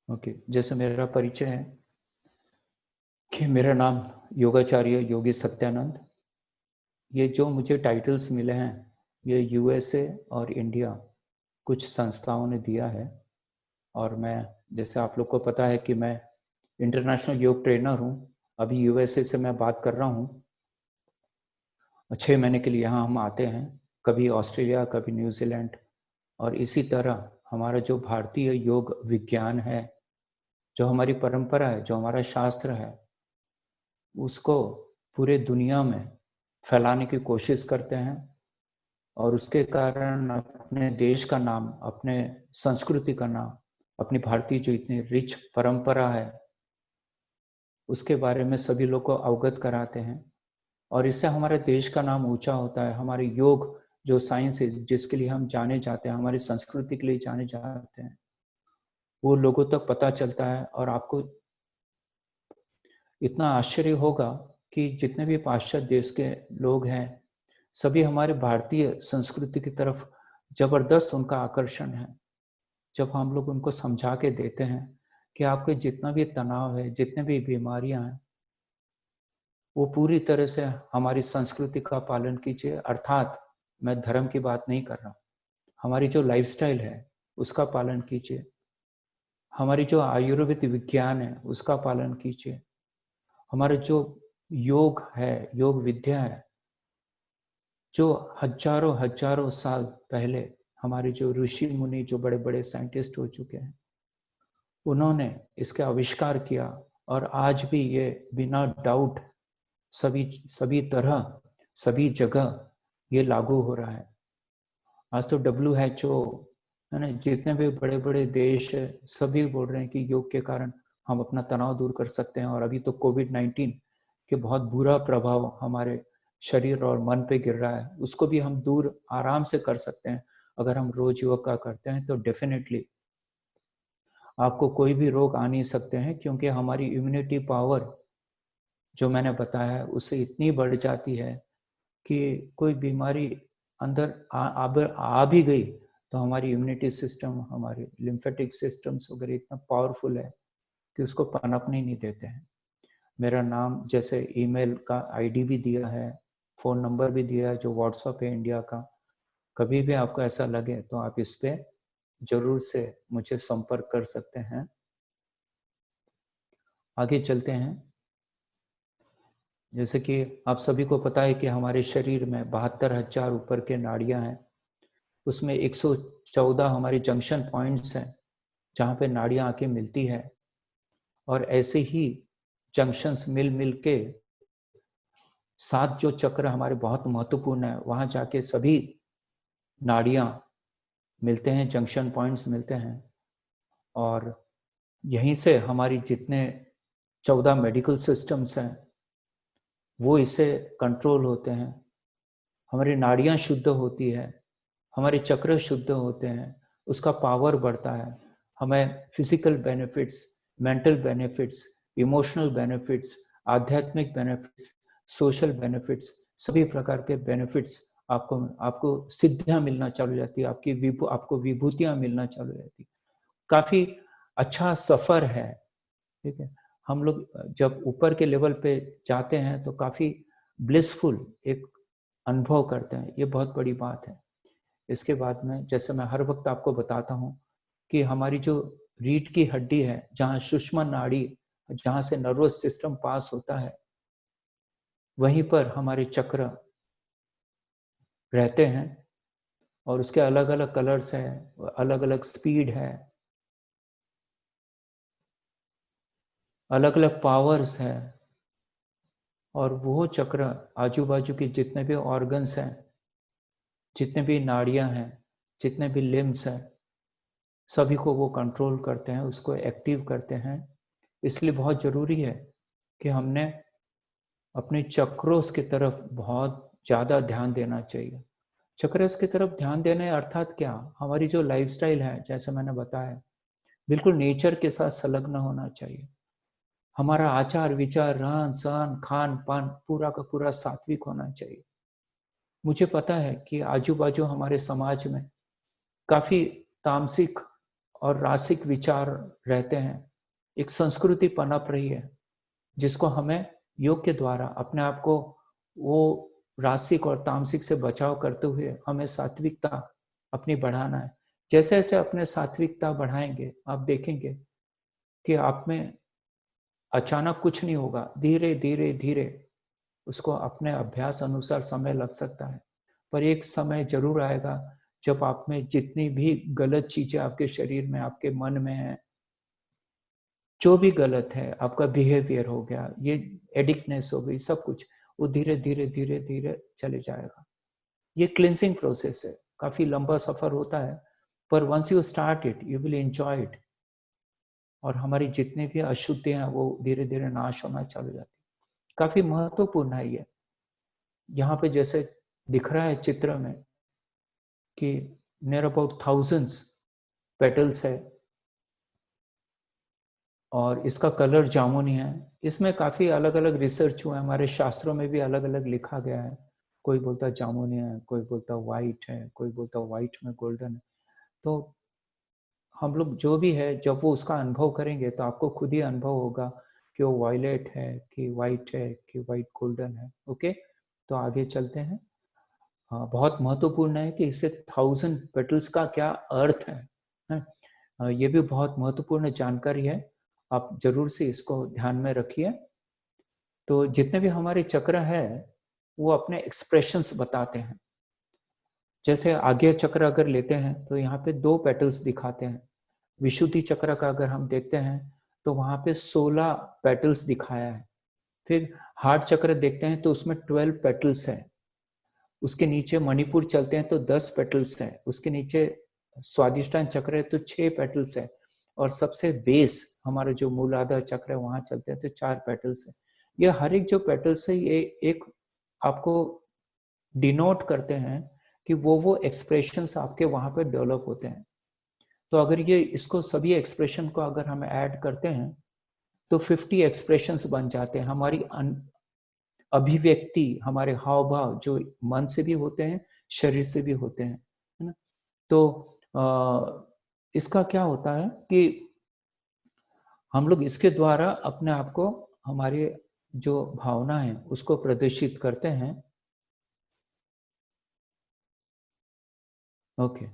Okay, जैसे मेरा परिचय है कि मेरा नाम योगाचार्य योगी सत्यानंद। ये जो मुझे टाइटल्स मिले हैं, ये यूएसए और इंडिया कुछ संस्थाओं ने दिया है। और मैं, जैसे आप लोग को पता है कि मैं इंटरनेशनल योग ट्रेनर हूँ। अभी यूएसए से मैं बात कर रहा हूँ। 6 महीने के लिए यहाँ हम आते हैं, कभी ऑस्ट्रेलिया, कभी न्यूजीलैंड। और इसी तरह हमारा जो भारतीय योग विज्ञान है, जो हमारी परंपरा है, जो हमारा शास्त्र है, उसको पूरे दुनिया में फैलाने की कोशिश करते हैं। और उसके कारण अपने देश का नाम, अपने संस्कृति का नाम, अपनी भारतीय जो इतनी रिच परंपरा है, उसके बारे में सभी लोग को अवगत कराते हैं। और इससे हमारे देश का नाम ऊंचा होता है। हमारे योग जो साइंस है, जिसके लिए हम जाने जाते हैं, हमारी संस्कृति के लिए जाने जाते हैं, वो लोगों तक पता चलता है। और आपको इतना आश्चर्य होगा कि जितने भी पाश्चात्य देश के लोग हैं, सभी हमारे भारतीय संस्कृति की तरफ जबरदस्त उनका आकर्षण है। जब हम लोग उनको समझा के देते हैं कि आपके जितना भी तनाव है, जितने भी बीमारियां हैं, वो पूरी तरह से हमारी संस्कृति का पालन कीजिए। अर्थात मैं धर्म की बात नहीं कर रहा, हमारी जो लाइफस्टाइल है उसका पालन कीजिए। हमारी जो आयुर्वेद विज्ञान है उसका पालन कीजिए। हमारे जो योग है, योग विद्या है, जो हजारों हजारों साल पहले हमारे जो ऋषि मुनि, जो बड़े बड़े साइंटिस्ट हो चुके हैं, उन्होंने इसका आविष्कार किया। और आज भी ये बिना डाउट सभी सभी तरह, सभी जगह ये लागू हो रहा है। आज तो WHO है ना, जितने भी बड़े बड़े देश है, सभी बोल रहे हैं कि योग के कारण हम अपना तनाव दूर कर सकते हैं। और अभी तो कोविड-19 के बहुत बुरा प्रभाव हमारे शरीर और मन पे गिर रहा है, उसको भी हम दूर आराम से कर सकते हैं अगर हम रोज योग का करते हैं। तो डेफिनेटली आपको कोई भी रोग आ नहीं सकते हैं, क्योंकि हमारी इम्यूनिटी पावर, जो मैंने बताया है, उससे इतनी बढ़ जाती है कि कोई बीमारी अंदर आ भी गई तो हमारी इम्यूनिटी सिस्टम, हमारे लिम्फेटिक सिस्टम्स वगैरह इतना पावरफुल है कि उसको पनपने नहीं देते हैं। मेरा नाम, जैसे ईमेल का आईडी भी दिया है, फ़ोन नंबर भी दिया है जो व्हाट्सएप है इंडिया का। कभी भी आपको ऐसा लगे तो आप इस पे जरूर से मुझे संपर्क कर सकते हैं। आगे चलते हैं। जैसे कि आप सभी को पता है कि हमारे शरीर में 72,000 ऊपर के नाड़ियां हैं। उसमें 114 हमारे जंक्शन पॉइंट्स हैं जहाँ पे नाड़ियां आके मिलती है। और ऐसे ही जंक्शंस मिल मिल के 7 जो चक्र हमारे बहुत महत्वपूर्ण है, वहाँ जाके सभी नाड़ियां मिलते हैं, जंक्शन पॉइंट्स मिलते हैं। और यहीं से हमारी जितने 14 मेडिकल सिस्टम्स हैं वो इससे कंट्रोल होते हैं। हमारी नाड़ियां शुद्ध होती है, हमारे चक्र शुद्ध होते हैं, उसका पावर बढ़ता है। हमें physical benefits, mental benefits, emotional benefits, आध्यात्मिक बेनिफिट्स, सोशल बेनिफिट्स, सभी प्रकार के बेनिफिट्स आपको आपको सिद्धियां मिलना चालू हो जाती है, आपको विभूतियां मिलना चालू हो जाती है। काफी अच्छा सफर है, ठीक है। हम लोग जब ऊपर के लेवल पे जाते हैं तो काफी ब्लिसफुल एक अनुभव करते हैं, ये बहुत बड़ी बात है। इसके बाद में, जैसे मैं हर वक्त आपको बताता हूँ कि हमारी जो रीढ़ की हड्डी है, जहाँ सुषुम्ना नाड़ी, जहाँ से नर्वस सिस्टम पास होता है, वहीं पर हमारे चक्र रहते हैं। और उसके अलग अलग कलर्स हैं, अलग अलग स्पीड है, अलग अलग पावर्स है। और वो चक्र आजू बाजू के जितने भी ऑर्गन्स हैं, जितने भी नाड़ियां हैं, जितने भी लिम्स हैं, सभी को वो कंट्रोल करते हैं, उसको एक्टिव करते हैं। इसलिए बहुत ज़रूरी है कि हमने अपने चक्रों की तरफ बहुत ज़्यादा ध्यान देना चाहिए। चक्रों की तरफ ध्यान देने अर्थात क्या, हमारी जो लाइफस्टाइल है, जैसे मैंने बताया, बिल्कुल नेचर के साथ संलग्न होना चाहिए। हमारा आचार विचार, रहन सहन, खान पान पूरा का पूरा सात्विक होना चाहिए। मुझे पता है कि आजू बाजू हमारे समाज में काफ़ी तामसिक और रासिक विचार रहते हैं, एक संस्कृति पनप रही है, जिसको हमें योग के द्वारा अपने आप को वो रासिक और तामसिक से बचाव करते हुए हमें सात्विकता अपनी बढ़ाना है। जैसे जैसे अपने सात्विकता बढ़ाएंगे, आप देखेंगे कि आप में अचानक कुछ नहीं होगा, धीरे धीरे धीरे उसको अपने अभ्यास अनुसार समय लग सकता है, पर एक समय जरूर आएगा जब आप में जितनी भी गलत चीजें आपके शरीर में, आपके मन में है, जो भी गलत है, आपका बिहेवियर हो गया, ये एडिक्टनेस हो गई, सब कुछ वो धीरे धीरे धीरे धीरे चले जाएगा। ये क्लिनसिंग प्रोसेस है, काफी लंबा सफर होता है, पर once you start it you will enjoy it, और हमारी जितनी भी अशुद्धियां वो धीरे धीरे नाश होना चालू जाती है। काफी महत्वपूर्ण है ये। यहाँ पे जैसे दिख रहा है चित्र में कि नियर अबाउट थाउजेंड्स पेटल्स है, और इसका कलर जामुनी है। इसमें काफी अलग अलग रिसर्च हुआ है, हमारे शास्त्रों में भी अलग अलग लिखा गया है। कोई बोलता जामुनी है, कोई बोलता व्हाइट है, कोई बोलता व्हाइट में गोल्डन है। तो हम लोग जो भी है, जब वो उसका अनुभव करेंगे तो आपको खुद ही अनुभव होगा कि वो वायलेट है कि वाइट है कि वाइट गोल्डन है। ओके, तो आगे चलते हैं। हाँ, बहुत महत्वपूर्ण है कि इसे 1000 पेटल्स का क्या अर्थ है? ये भी बहुत महत्वपूर्ण जानकारी है, आप जरूर से इसको ध्यान में रखिए। तो जितने भी हमारे चक्र है वो अपने एक्सप्रेशंस बताते हैं। जैसे आज्ञा चक्र अगर लेते हैं तो यहाँ पे 2 पेटल्स दिखाते हैं। विशुद्धि चक्र का अगर हम देखते हैं तो वहां पे 16 पेटल्स दिखाया है। फिर हार्ट चक्र देखते हैं तो उसमें 12 पेटल्स है। उसके नीचे मणिपुर चलते हैं तो 10 पेटल्स है। उसके नीचे स्वादिष्टान चक्र है तो 6 पेटल्स है। और सबसे बेस हमारा जो मूलाधार चक्र है वहां चलते हैं तो 4 पेटल्स है। ये हर एक जो पेटल्स है ये एक आपको डिनोट करते हैं कि वो एक्सप्रेशंस आपके वहां पे डेवलप होते हैं। तो अगर ये इसको सभी एक्सप्रेशन को अगर हम ऐड करते हैं तो 50 एक्सप्रेशंस बन जाते हैं। हमारी अभिव्यक्ति, हमारे हाव भाव जो मन से भी होते हैं, शरीर से भी होते हैं, है ना। तो इसका क्या होता है कि हम लोग इसके द्वारा अपने आप को, हमारे जो भावना है उसको प्रदर्शित करते हैं। Okay,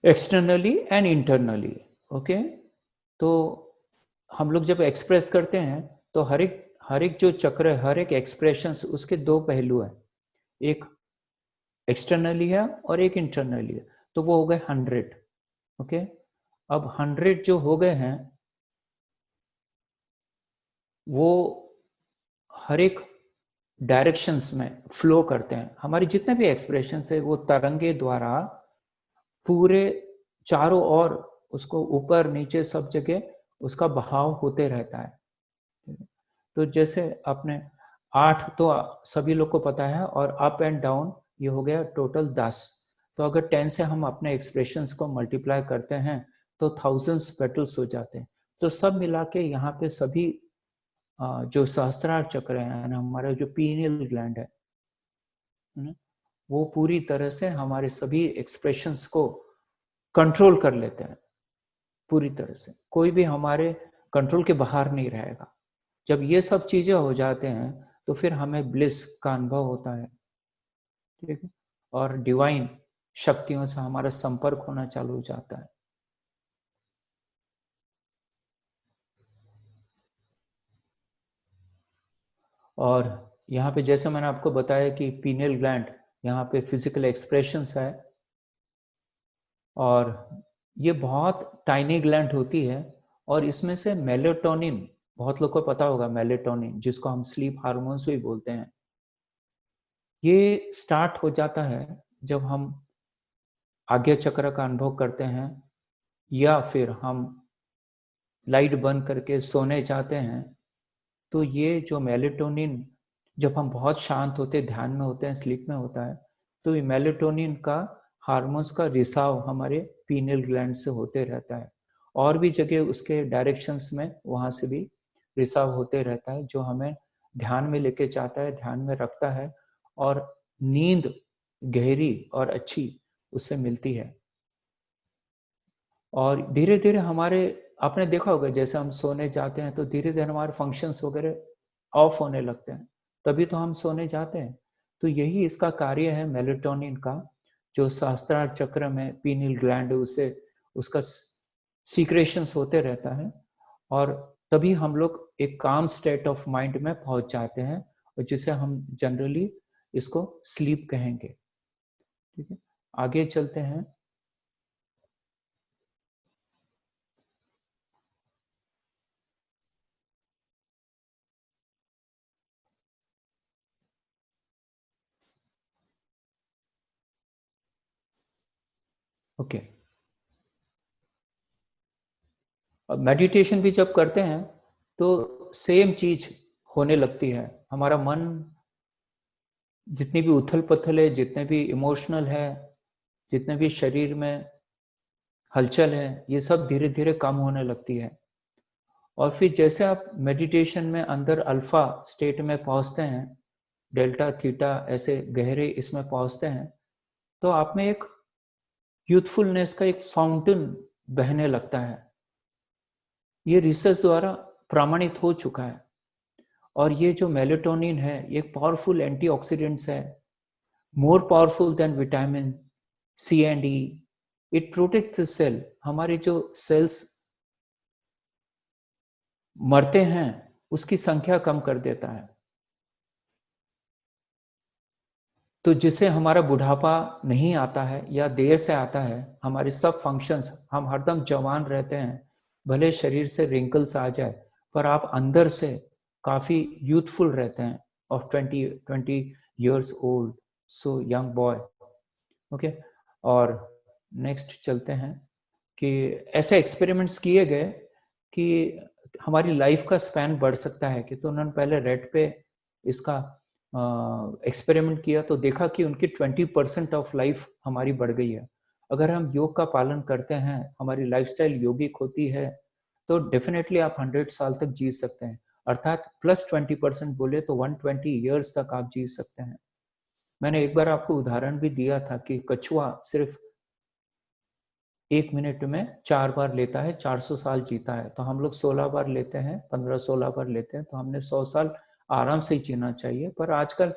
externally and internally. Okay, तो हम लोग जब एक्सप्रेस करते हैं तो हर एक जो चक्र है, हर एक एक्सप्रेशन उसके 2 पहलू है, एक एक्सटर्नली है और एक इंटरनली है। तो वो हो गए 100। ओके, अब 100 जो हो गए हैं वो हर एक डायरेक्शंस में फ्लो करते हैं। हमारे जितने भी एक्सप्रेशन है वो तरंगे द्वारा पूरे चारों ओर उसको ऊपर नीचे सब जगह उसका बहाव होते रहता है। तो जैसे आपने 8 तो सभी लोग को पता है, और अप एंड डाउन ये हो गया टोटल 10। तो अगर 10 से हम अपने एक्सप्रेशंस को मल्टीप्लाई करते हैं तो थाउजेंड्स पेटल्स हो जाते हैं। तो सब मिला के यहाँ पे सभी जो सहस्त्रार चक्र है, हमारा जो पीनियल ग्लैंड है ना, वो पूरी तरह से हमारे सभी एक्सप्रेशंस को कंट्रोल कर लेते हैं। पूरी तरह से कोई भी हमारे कंट्रोल के बाहर नहीं रहेगा। जब ये सब चीजें हो जाते हैं तो फिर हमें ब्लिस का अनुभव होता है, ठीक है, और डिवाइन शक्तियों से हमारा संपर्क होना चालू हो जाता है। और यहाँ पे जैसे मैंने आपको बताया कि पीनियल ग्लैंड यहाँ पे फिजिकल एक्सप्रेशंस है, और ये बहुत टाइनी ग्लैंड होती है, और इसमें से मेलेटोनिन, बहुत लोग को पता होगा मेलेटोनिन जिसको हम स्लीप हार्मोन्स भी बोलते हैं, ये स्टार्ट हो जाता है जब हम आज्ञा चक्र का अनुभव करते हैं, या फिर हम लाइट बंद करके सोने जाते हैं। तो ये जो मेलेटोनिन, जब हम बहुत शांत होते, ध्यान में होते हैं, स्लीप में होता है, तो ये मेलेटोनिन का हार्मोन्स का रिसाव हमारे पीनियल ग्लैंड से होते रहता है। और भी जगह उसके डायरेक्शंस में वहाँ से भी रिसाव होते रहता है, जो हमें ध्यान में लेके जाता है, ध्यान में रखता है, और नींद गहरी और अच्छी उससे मिलती है। और धीरे धीरे हमारे, आपने देखा होगा जैसे हम सोने जाते हैं तो धीरे धीरे हमारे फंक्शंस वगैरह ऑफ होने लगते हैं, तभी तो हम सोने जाते हैं। तो यही इसका कार्य है मेलेटोनिन का, जो सहस्त्रार चक्र में पीनियल ग्लैंड उससे उसका सीक्रेशंस होते रहता है, और तभी हम लोग एक काम स्टेट ऑफ माइंड में पहुंच जाते हैं, और जिसे हम जनरली इसको स्लीप कहेंगे। ठीक है, आगे चलते हैं। ओके, मेडिटेशन भी जब करते हैं तो सेम चीज होने लगती है। हमारा मन जितनी भी उथल पुथल है, जितने भी इमोशनल है, जितने भी शरीर में हलचल है, ये सब धीरे धीरे कम होने लगती है। और फिर जैसे आप मेडिटेशन में अंदर अल्फा स्टेट में पहुंचते हैं, डेल्टा थीटा ऐसे गहरे इसमें पहुंचते हैं, तो आप में एक यूथफुलनेस का एक फाउंटेन बहने लगता है। ये रिसर्च द्वारा प्रमाणित हो चुका है। और ये जो मेलेटोनिन है, ये पावरफुल एंटीऑक्सीडेंट्स है, more powerful than vitamin C and E. It protect the cell. हमारे जो सेल्स मरते हैं उसकी संख्या कम कर देता है, तो जिससे हमारा बुढ़ापा नहीं आता है या देर से आता है। हमारे सब फंक्शंस, हम हरदम जवान रहते हैं, भले शरीर से रिंकल्स आ जाए, पर आप अंदर से काफी यूथफुल रहते हैं, of 20 years old, so young boy. Okay, और नेक्स्ट चलते हैं कि ऐसे एक्सपेरिमेंट्स किए गए कि हमारी लाइफ का स्पैन बढ़ सकता है। कि तो उन्होंने पहले रेड पे इसका एक्सपेरिमेंट किया, तो देखा कि उनकी 20% ऑफ लाइफ हमारी बढ़ गई है। अगर हम योग का पालन करते हैं, हमारी लाइफस्टाइल योगिक होती है, तो डेफिनेटली आप 100 साल तक जी सकते हैं। अर्थात +20% बोले तो 120 years तक आप जी सकते हैं। मैंने एक बार आपको उदाहरण भी दिया था कि कछुआ सिर्फ 1 मिनट में 4 बार लेता है, 400 साल जीता है। तो हम लोग 16 बार लेते हैं, 15-16 बार लेते हैं, तो हमने 100 साल आराम से ही जीना चाहिए। पर आजकल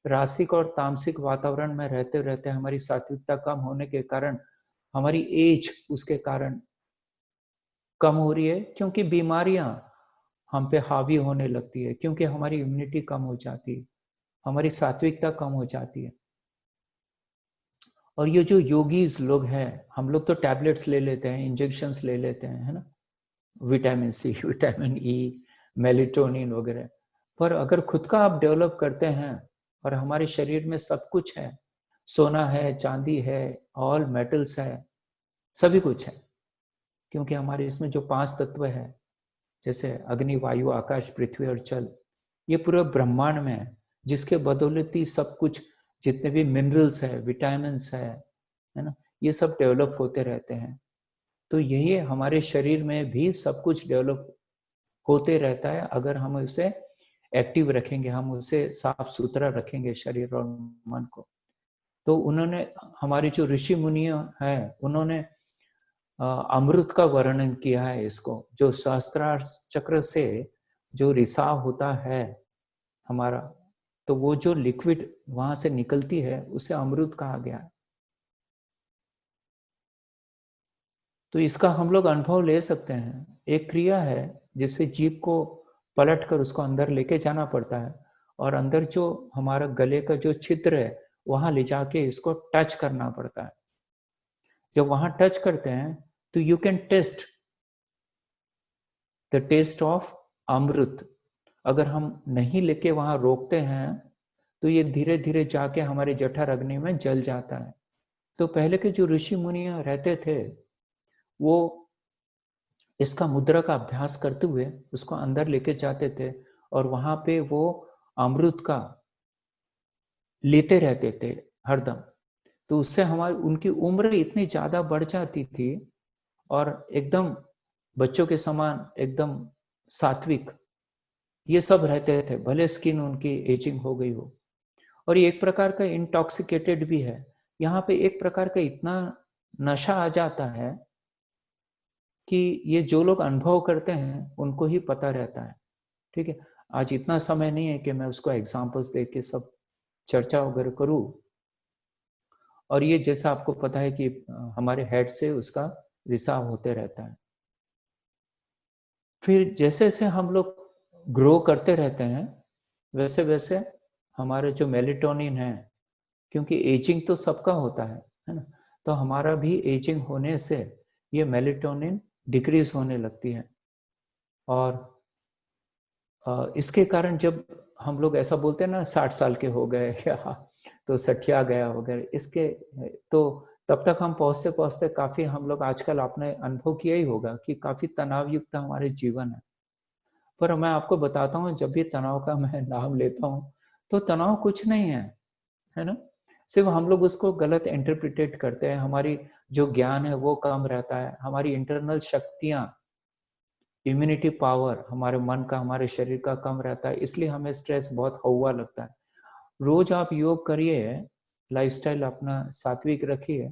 रासिक और तामसिक वातावरण में रहते रहते हमारी सात्विकता कम होने के कारण हमारी एज उसके कारण कम हो रही है, क्योंकि बीमारियां हम पे हावी होने लगती है, क्योंकि हमारी इम्यूनिटी कम हो जाती है, हमारी सात्विकता कम हो जाती है। और ये जो योगीज लोग हैं, हम लोग तो टैबलेट्स ले लेते हैं, इंजेक्शंस ले लेते हैं, है ना, vitamin C, vitamin E, melatonin वगैरह। पर अगर खुद का आप डेवलप करते हैं और हमारे शरीर में सब कुछ है, सोना है, चांदी है, ऑल मेटल्स है, सभी कुछ है, क्योंकि हमारे इसमें जो 5 तत्व है, जैसे अग्नि, वायु, आकाश, पृथ्वी और जल, ये पूरे ब्रह्मांड में है, जिसके बदौलत ही सब कुछ, जितने भी मिनरल्स है, विटामिन्स है ना, ये सब डेवलप होते रहते हैं। तो यही हमारे शरीर में भी सब कुछ डेवलप होते रहता है, अगर हम उसे एक्टिव रखेंगे, हम उसे साफ सुथरा रखेंगे शरीर और मन को। तो उन्होंने, हमारे जो ऋषि मुनि हैं, उन्होंने अमृत का वर्णन किया है इसको, जो सहस्त्रार चक्र से जो रिसाव होता है हमारा, तो वो जो लिक्विड वहां से निकलती है उसे अमृत कहा गया है। तो इसका हम लोग अनुभव ले सकते हैं। एक क्रिया है जिससे जीभ को पलट कर उसको अंदर लेके जाना पड़ता है, और अंदर जो हमारा गले का जो छिद्र है वहां ले जाके इसको टच करना पड़ता है। जब वहां टच करते हैं तो you can taste the taste of amrit. अगर हम नहीं लेके वहां रोकते हैं तो ये धीरे धीरे जाके हमारे जठर अग्नि में जल जाता है। तो पहले के जो ऋषि मुनिया रहते थे, वो इसका मुद्रा का अभ्यास करते हुए उसको अंदर लेके जाते थे, और वहां पे वो अमृत का लेते रहते थे हरदम। तो उससे हमारी, उनकी उम्र इतनी ज्यादा बढ़ जाती थी, और एकदम बच्चों के समान एकदम सात्विक ये सब रहते थे, भले स्किन उनकी एजिंग हो गई हो। और ये एक प्रकार का इंटॉक्सिकेटेड भी है। यहाँ पे एक प्रकार का इतना नशा आ जाता है कि ये जो लोग अनुभव करते हैं उनको ही पता रहता है, ठीक है। आज इतना समय नहीं है कि मैं उसको एग्जांपल्स दे के सब चर्चा वगैरह करूँ। और ये जैसा आपको पता है कि हमारे हेड से उसका रिसाव होते रहता है। फिर जैसे-जैसे हम लोग ग्रो करते रहते हैं, वैसे-वैसे हमारे जो मेलाटोनिन है, क्योंकि एजिंग तो सबका होता है ना? तो हमारा भी एजिंग होने से ये मेलाटोनिन डिक्रीज़ होने लगती है। और इसके कारण जब हम लोग ऐसा बोलते हैं ना 60 साल के हो गए या तो सठिया गया वगैरह इसके तो तब तक हम पहुँचते-पहुँचते काफ़ी हम लोग आजकल आपने अनुभव किया ही होगा कि काफ़ी तनावयुक्त हमारे जीवन है। पर मैं आपको बताता हूँ जब भी तनाव का मैं नाम लेता हूँ, तो तनाव कुछ नहीं है ना? सिर्फ़ हम लोग उसको गलत इंटरप्रिटेट करते हैं, हमारी जो ज्ञान है वो कम रहता है, हमारी इंटरनल शक्तियाँ इम्यूनिटी पावर हमारे मन का, हमारे शरीर का कम रहता है, इसलिए हमें स्ट्रेस बहुत हौवा लगता है। रोज़ आप योग करिए, लाइफ़स्टाइल अपना सात्विक रखिए,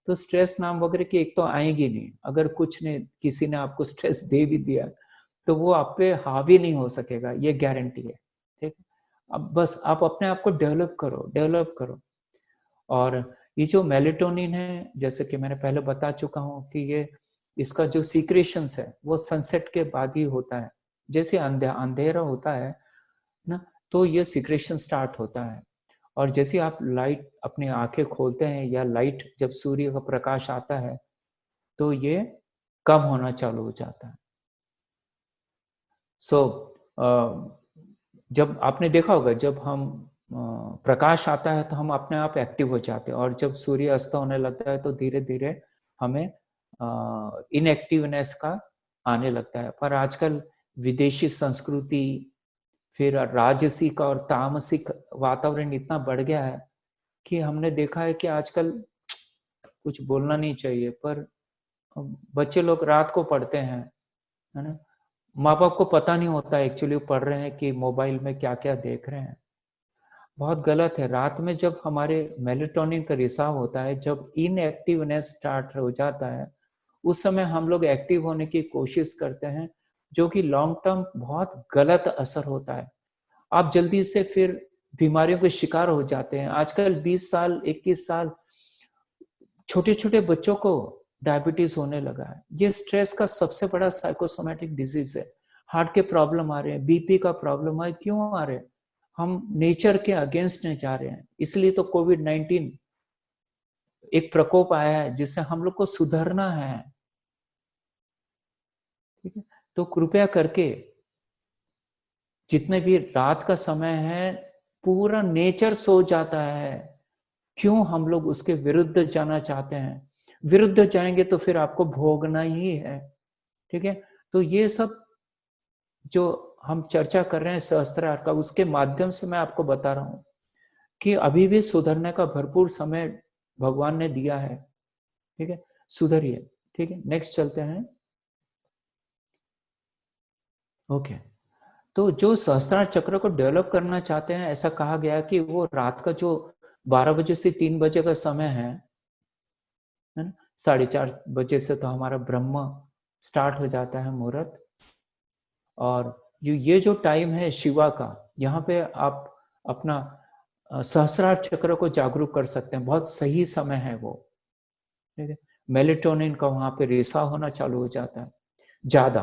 तो स्ट्रेस नाम वगैरह की एक तो आएगी नहीं। अगर कुछ ने किसी ने आपको स्ट्रेस दे भी दिया, तो वो आप पे हावी नहीं हो सकेगा, ये गारंटी है, ठीक है? अब बस आप अपने आप को डेवलप करो। और ये जो मेलाटोनिन है, जैसे कि मैंने पहले बता चुका हूँ कि ये इसका जो सीक्रेशंस है, वो सनसेट के बाद ही होता है। जैसे अंधेरा होता है ना, तो ये सीक्रेशन स्टार्ट होता है। और जैसे आप लाइट अपनी आँखें खोलते हैं या लाइट जब सूर्य का प्रकाश आता है, तो ये कम होना चालू हो जाता है। सो अ, जब आपने देखा होगा जब हम प्रकाश आता है तो हम अपने आप एक्टिव हो जाते हैं और जब सूर्य अस्त होने लगता है तो धीरे-धीरे हमें इनएक्टिवनेस का आने लगता है। पर आजकल विदेशी संस्कृति, फिर राजसिक और तामसिक वातावरण इतना बढ़ गया है कि हमने देखा है कि आजकल कुछ बोलना नहीं चाहिए पर बच्चे लोग रात को पढ़ते हैं, है ना? माँ-बाप को पता नहीं होता एक्चुअली वो पढ़ रहे हैं कि मोबाइल में क्या-क्या देख रहे हैं। बहुत गलत है, रात में जब हमारे मेलाटोनिन का रिसाव होता है, जब इनएक्टिवनेस स्टार्ट हो जाता है, उस समय हम लोग एक्टिव होने की कोशिश करते हैं, जो कि लॉन्ग टर्म बहुत गलत असर होता है। आप जल्दी से फिर बीमारियों के शिकार हो जाते हैं। आजकल 20 साल, 21 साल छोटे-छोटे बच्चों को डायबिटीज़ होने लगा है। ये स्ट्रेस का सबसे बड़ा साइकोसोमैटिक डिज़ीज़ है। हार्ट के प्रॉब्लम आ रहे हैं, बीपी का प्रॉब्लम है, क्यों आ रहे हैं? हम नेचर के अगेंस्ट नहीं जा रहे हैं। इसलिए तो कोविड-19 एक प्रकोप आया है जिससे हम लोग को सुधरना है, ठीक है? तो कृपया करके जितने भी रात का समय है, पूरा नेचर सो जाता है। क्यों हम लोग उसके विरुद्ध जाना चाहते हैं? विरुद्ध जाएँगे तो फिर आपको भोगना ही है, ठीक है? तो ये सब जो हम चर्चा कर रहे हैं सहस्त्रार का, उसके माध्यम से मैं आपको बता रहा हूँ कि अभी भी सुधरने का भरपूर समय भगवान ने दिया है, ठीक है? सुधरिए, ठीक है? नेक्स्ट चलते हैं। ओके। तो जो सहस्त्रार चक्र को डेवलप करना चाहते हैं, ऐसा कहा गया है कि वो रात का जो 12 बजे से 3 बजे का समय है ना? 4:30 बजे से तो हमारा ब्रह्म स्टार्ट हो जाता है मुहूर्त। और ये जो टाइम है शिवा का, यहाँ पे आप अपना सहस्रार चक्र को जागरूक कर सकते हैं, बहुत सही समय है वो, ठीक है? मेलाटोनिन का वहाँ पे रिसाव होना चालू हो जाता है, ज़्यादा।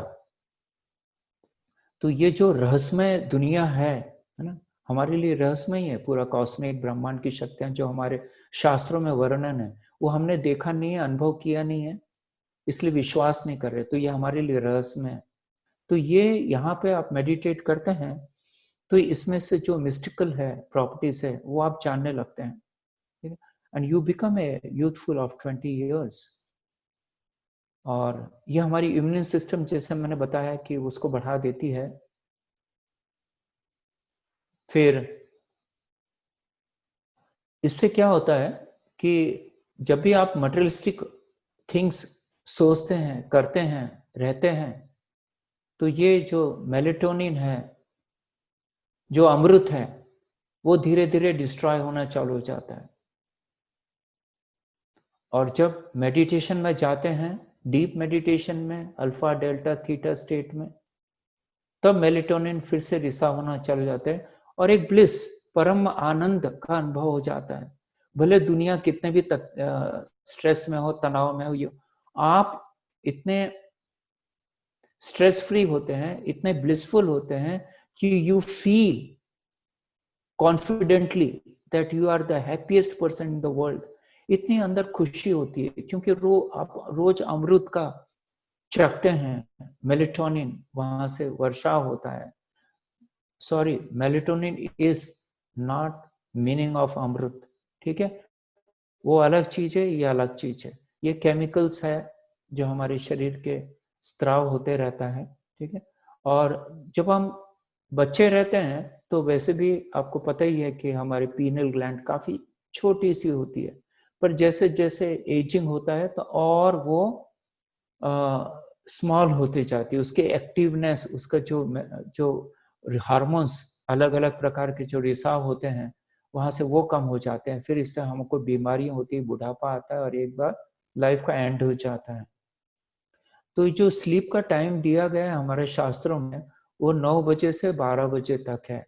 तो ये जो रहस्यमय दुनिया है ना? हमारे लिए रहस्यमय है पूरा कॉस्मिक ब्रह्मांड की शक्तियाँ जो हमारे शास्त्रों में वर्णन है, वो हमने देखा नहीं है, अनुभव किया नहीं है, इसलिए विश्वास नहीं कर रहे, तो ये हमारे लिए रहस्यमय है। तो ये यहाँ पे आप मेडिटेट करते हैं, तो इसमें से जो मिस्टिकल है, प्रॉपर्टीज़ है, वो आप जानने लगते हैं, ठीक है? And you become a youthful of 20 years. और ये हमारी इम्यून सिस्टम जैसे मैंने बताया कि उसको बढ़ा देती है। फिर इससे क्या होता है कि जब भी आप मटेरियलिस्टिक थिंग्स सोचते हैं, करते हैं, रहते हैं, तो ये जो मेलाटोनिन है, जो अमृत है, वो धीरे-धीरे डिस्ट्रॉय होना चालू हो जाता है। और जब मेडिटेशन में जाते हैं, डीप मेडिटेशन में, अल्फा डेल्टा थीटा स्टेट में, तब मेलेटोनिन फिर से रिसा होना चल जाता है और एक ब्लिस, परम आनंद का अनुभव हो जाता है। भले दुनिया कितने भी स्ट्रेस में हो, तनाव में हो, आप इतने स्ट्रेस फ्री होते हैं, इतने ब्लिसफुल होते हैं कि you feel confidently that you are the happiest person in the world. इतनी अंदर खुशी होती है क्योंकि आप रोज अमृत का चखते हैं, मेलेटोनिन वहां से वर्षा होता है। Sorry, melatonin is not meaning of amrit, ठीक है? वो अलग चीज है, ये अलग चीज है। ये केमिकल्स है जो हमारे शरीर के स्त्राव होते रहता है, ठीक है? और जब हम बच्चे रहते हैं तो वैसे भी आपको पता ही है कि हमारे पीनल ग्लैंड काफी छोटी सी होती है, पर जैसे जैसे एजिंग होता है तो और वो स्मॉल होते जाती है। उसके एक्टिवनेस, उसका जो हार्मोन्स, अलग अलग प्रकार के जो रिसाव होते हैं वहां से वो कम हो जाते हैं। फिर इससे हमको बीमारियां होती है, बुढ़ापा आता है और एक बार लाइफ का एंड हो जाता है। तो जो स्लीप का टाइम दिया गया है हमारे शास्त्रों में, वो 9 बजे से 12 बजे तक है।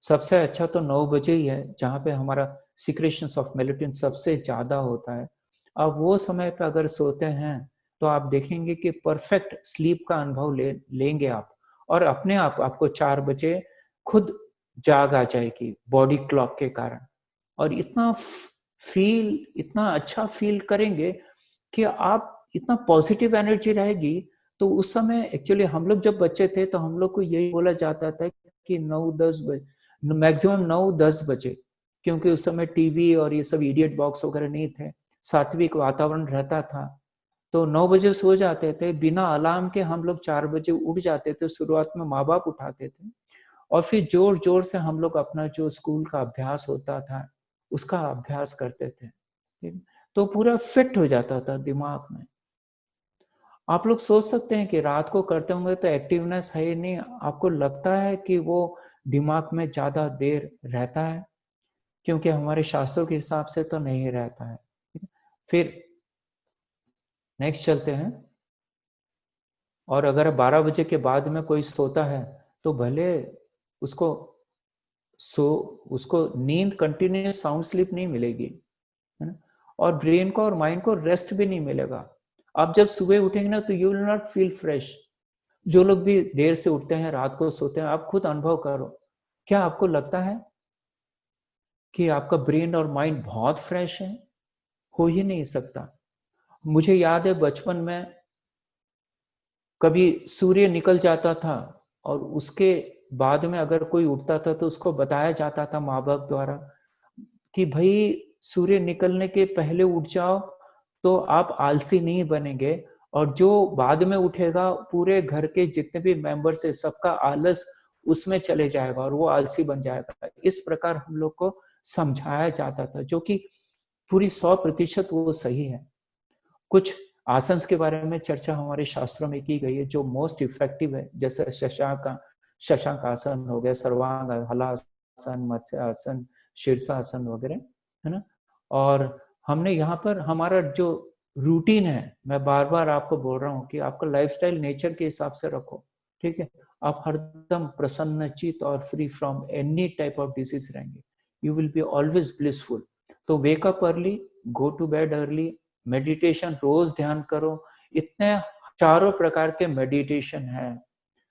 सबसे अच्छा तो 9 बजे ही है, जहाँ पे हमारा सिक्रेशंस ऑफ मेलेटोनिन सबसे ज्यादा होता है। अब वो समय पे अगर सोते हैं तो आप देखेंगे कि परफेक्ट स्लीप का अनुभव लेंगे आप, और अपने आप आपको 4 बजे खुद जाग आ जाएगी बॉडी क्लॉक के कारण। और इतना अच्छा फील करेंगे कि आप, इतना पॉजिटिव एनर्जी रहेगी। तो उस समय एक्चुअली हम लोग जब बच्चे थे तो हम लोग को यही बोला जाता था कि 9-10 बजे, मैक्सिमम 9-10 बजे, क्योंकि उस समय टीवी और ये सब इडियट बॉक्स वगैरह नहीं थे, सात्विक वातावरण रहता था। तो 9 बजे सो जाते थे, बिना अलार्म के हम लोग 4 बजे उठ जाते थे। शुरुआत में माँ बाप उठाते थे और फिर जोर जोर से हम लोग अपना जो स्कूल का अभ्यास होता था उसका अभ्यास करते थे, ठीक? तो पूरा फिट हो जाता था दिमाग में। आप लोग सोच सकते हैं कि रात को करते होंगे तो एक्टिवनेस है ही नहीं, आपको लगता है कि वो दिमाग में ज्यादा देर रहता है? क्योंकि हमारे शास्त्रों के हिसाब से तो नहीं रहता है। फिर नेक्स्ट चलते हैं। और अगर 12 बजे के बाद में कोई सोता है तो भले उसको सो उसको नींद कंटिन्यूस साउंड स्लीप नहीं मिलेगी, है ना? और ब्रेन को और माइंड को रेस्ट भी नहीं मिलेगा। आप जब सुबह उठेंगे ना तो you will not feel fresh. जो लोग भी देर से उठते हैं, रात को सोते हैं, आप खुद अनुभव करो, क्या आपको लगता है कि आपका ब्रेन और माइंड बहुत फ्रेश है? हो ही नहीं सकता। मुझे याद है बचपन में कभी सूर्य निकल जाता था और उसके बाद में अगर कोई उठता था तो उसको बताया जाता था माँ बाप द्वारा कि भाई सूर्य निकलने के पहले उठ जाओ तो आप आलसी नहीं बनेंगे, और जो बाद में उठेगा पूरे घर के जितने भी मेंबर्स है सबका आलस उसमें चले जाएगा और वो आलसी बन जाएगा। इस प्रकार हम लोग को समझाया जाता था, जो कि पूरी 100% वो सही है। कुछ आसन के बारे में चर्चा हमारे शास्त्रों में की गई है जो मोस्ट इफेक्टिव है, जैसे शशांक आसन हो गया, सर्वांग, हलासन, मत्स्य आसन, शीर्षासन वगैरह, है ना? और हमने यहाँ पर हमारा जो रूटीन है, मैं बार बार आपको बोल रहा हूँ कि आपका लाइफस्टाइल नेचर के हिसाब से रखो, ठीक है? आप हरदम प्रसन्नचित और free from any type of disease रहेंगे। You will be always blissful. तो wake up early, go to bed early, meditation रोज ध्यान करो। इतने चारों प्रकार के मेडिटेशन है,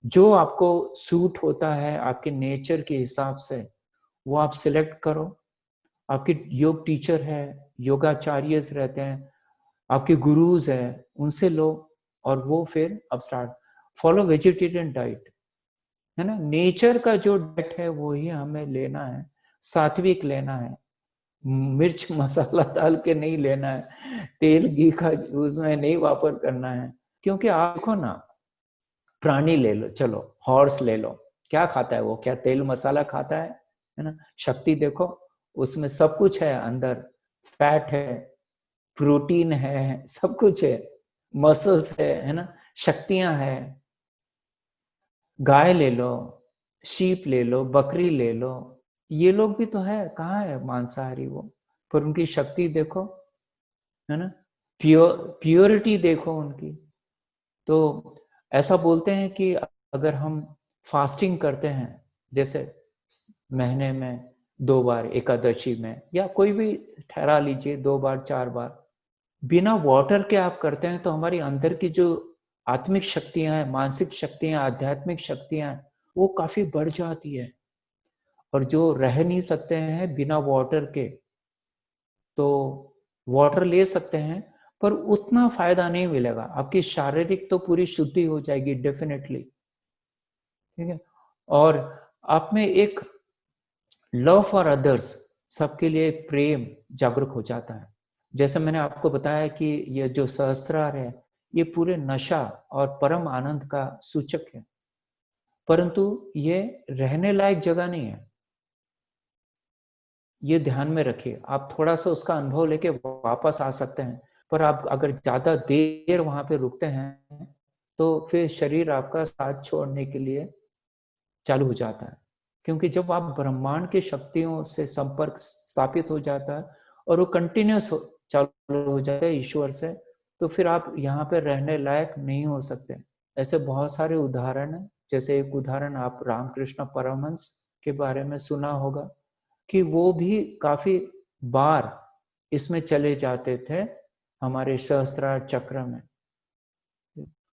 जो आपको सूट होता है आपके नेचर के हिसाब से वो आप सिलेक्ट करो। आपके योग टीचर है, योगाचार्य रहते हैं, आपके गुरुज है, उनसे लो। और वो फिर अब स्टार्ट फॉलो वेजिटेरियन डाइट, है ना? नेचर का जो डाइट है वो ही हमें लेना है, सात्विक लेना है, मिर्च मसाला डाल के नहीं लेना है, तेल घी का उसमें नहीं वापर करना है। क्योंकि आप देखो ना, प्राणी ले लो, चलो हॉर्स ले लो, क्या खाता है वो? क्या तेल मसाला खाता है ना? शक्ति देखो, उसमें सब कुछ है अंदर, फैट है, प्रोटीन है, सब कुछ है, मसल्स है ना? शक्तियां है। गाय ले लो, शीप ले लो, बकरी ले लो, ये लोग भी तो है, कहाँ है मांसाहारी वो? पर उनकी शक्ति देखो, है ना? प्योरिटी देखो उनकी। तो ऐसा बोलते हैं कि अगर हम फास्टिंग करते हैं, जैसे महीने में 2 बार एकादशी में, या कोई भी ठहरा लीजिए 2 बार 4 बार, बिना वाटर के आप करते हैं तो हमारी अंदर की जो आत्मिक शक्तियां हैं, मानसिक शक्तियां, आध्यात्मिक शक्तियां, वो काफी बढ़ जाती है। और जो रह नहीं सकते हैं बिना वाटर के, तो वाटर ले सकते हैं, पर उतना फायदा नहीं मिलेगा। आपकी शारीरिक तो पूरी शुद्धि हो जाएगी डेफिनेटली, ठीक है, और आप में एक लव फॉर अदर्स, सबके लिए एक प्रेम जागरूक हो जाता है। जैसे मैंने आपको बताया कि ये जो सहस्त्रार है, ये पूरे नशा और परम आनंद का सूचक है, परंतु ये रहने लायक जगह नहीं है। ये ध्यान में रखिए। आप थोड़ा सा उसका अनुभव लेके वापस आ सकते हैं, पर आप अगर ज्यादा देर वहां पे रुकते हैं तो फिर शरीर आपका साथ छोड़ने के लिए चालू हो जाता है। क्योंकि जब आप ब्रह्मांड की शक्तियों से संपर्क स्थापित हो जाता है और वो कंटिन्यूस चालू हो जाता है ईश्वर से, तो फिर आप यहाँ पे रहने लायक नहीं हो सकते। ऐसे बहुत सारे उदाहरण हैं। जैसे एक उदाहरण आप रामकृष्ण परमहंस के बारे में सुना होगा कि वो भी काफी बार इसमें चले जाते थे, हमारे सहस्त्रार चक्र में।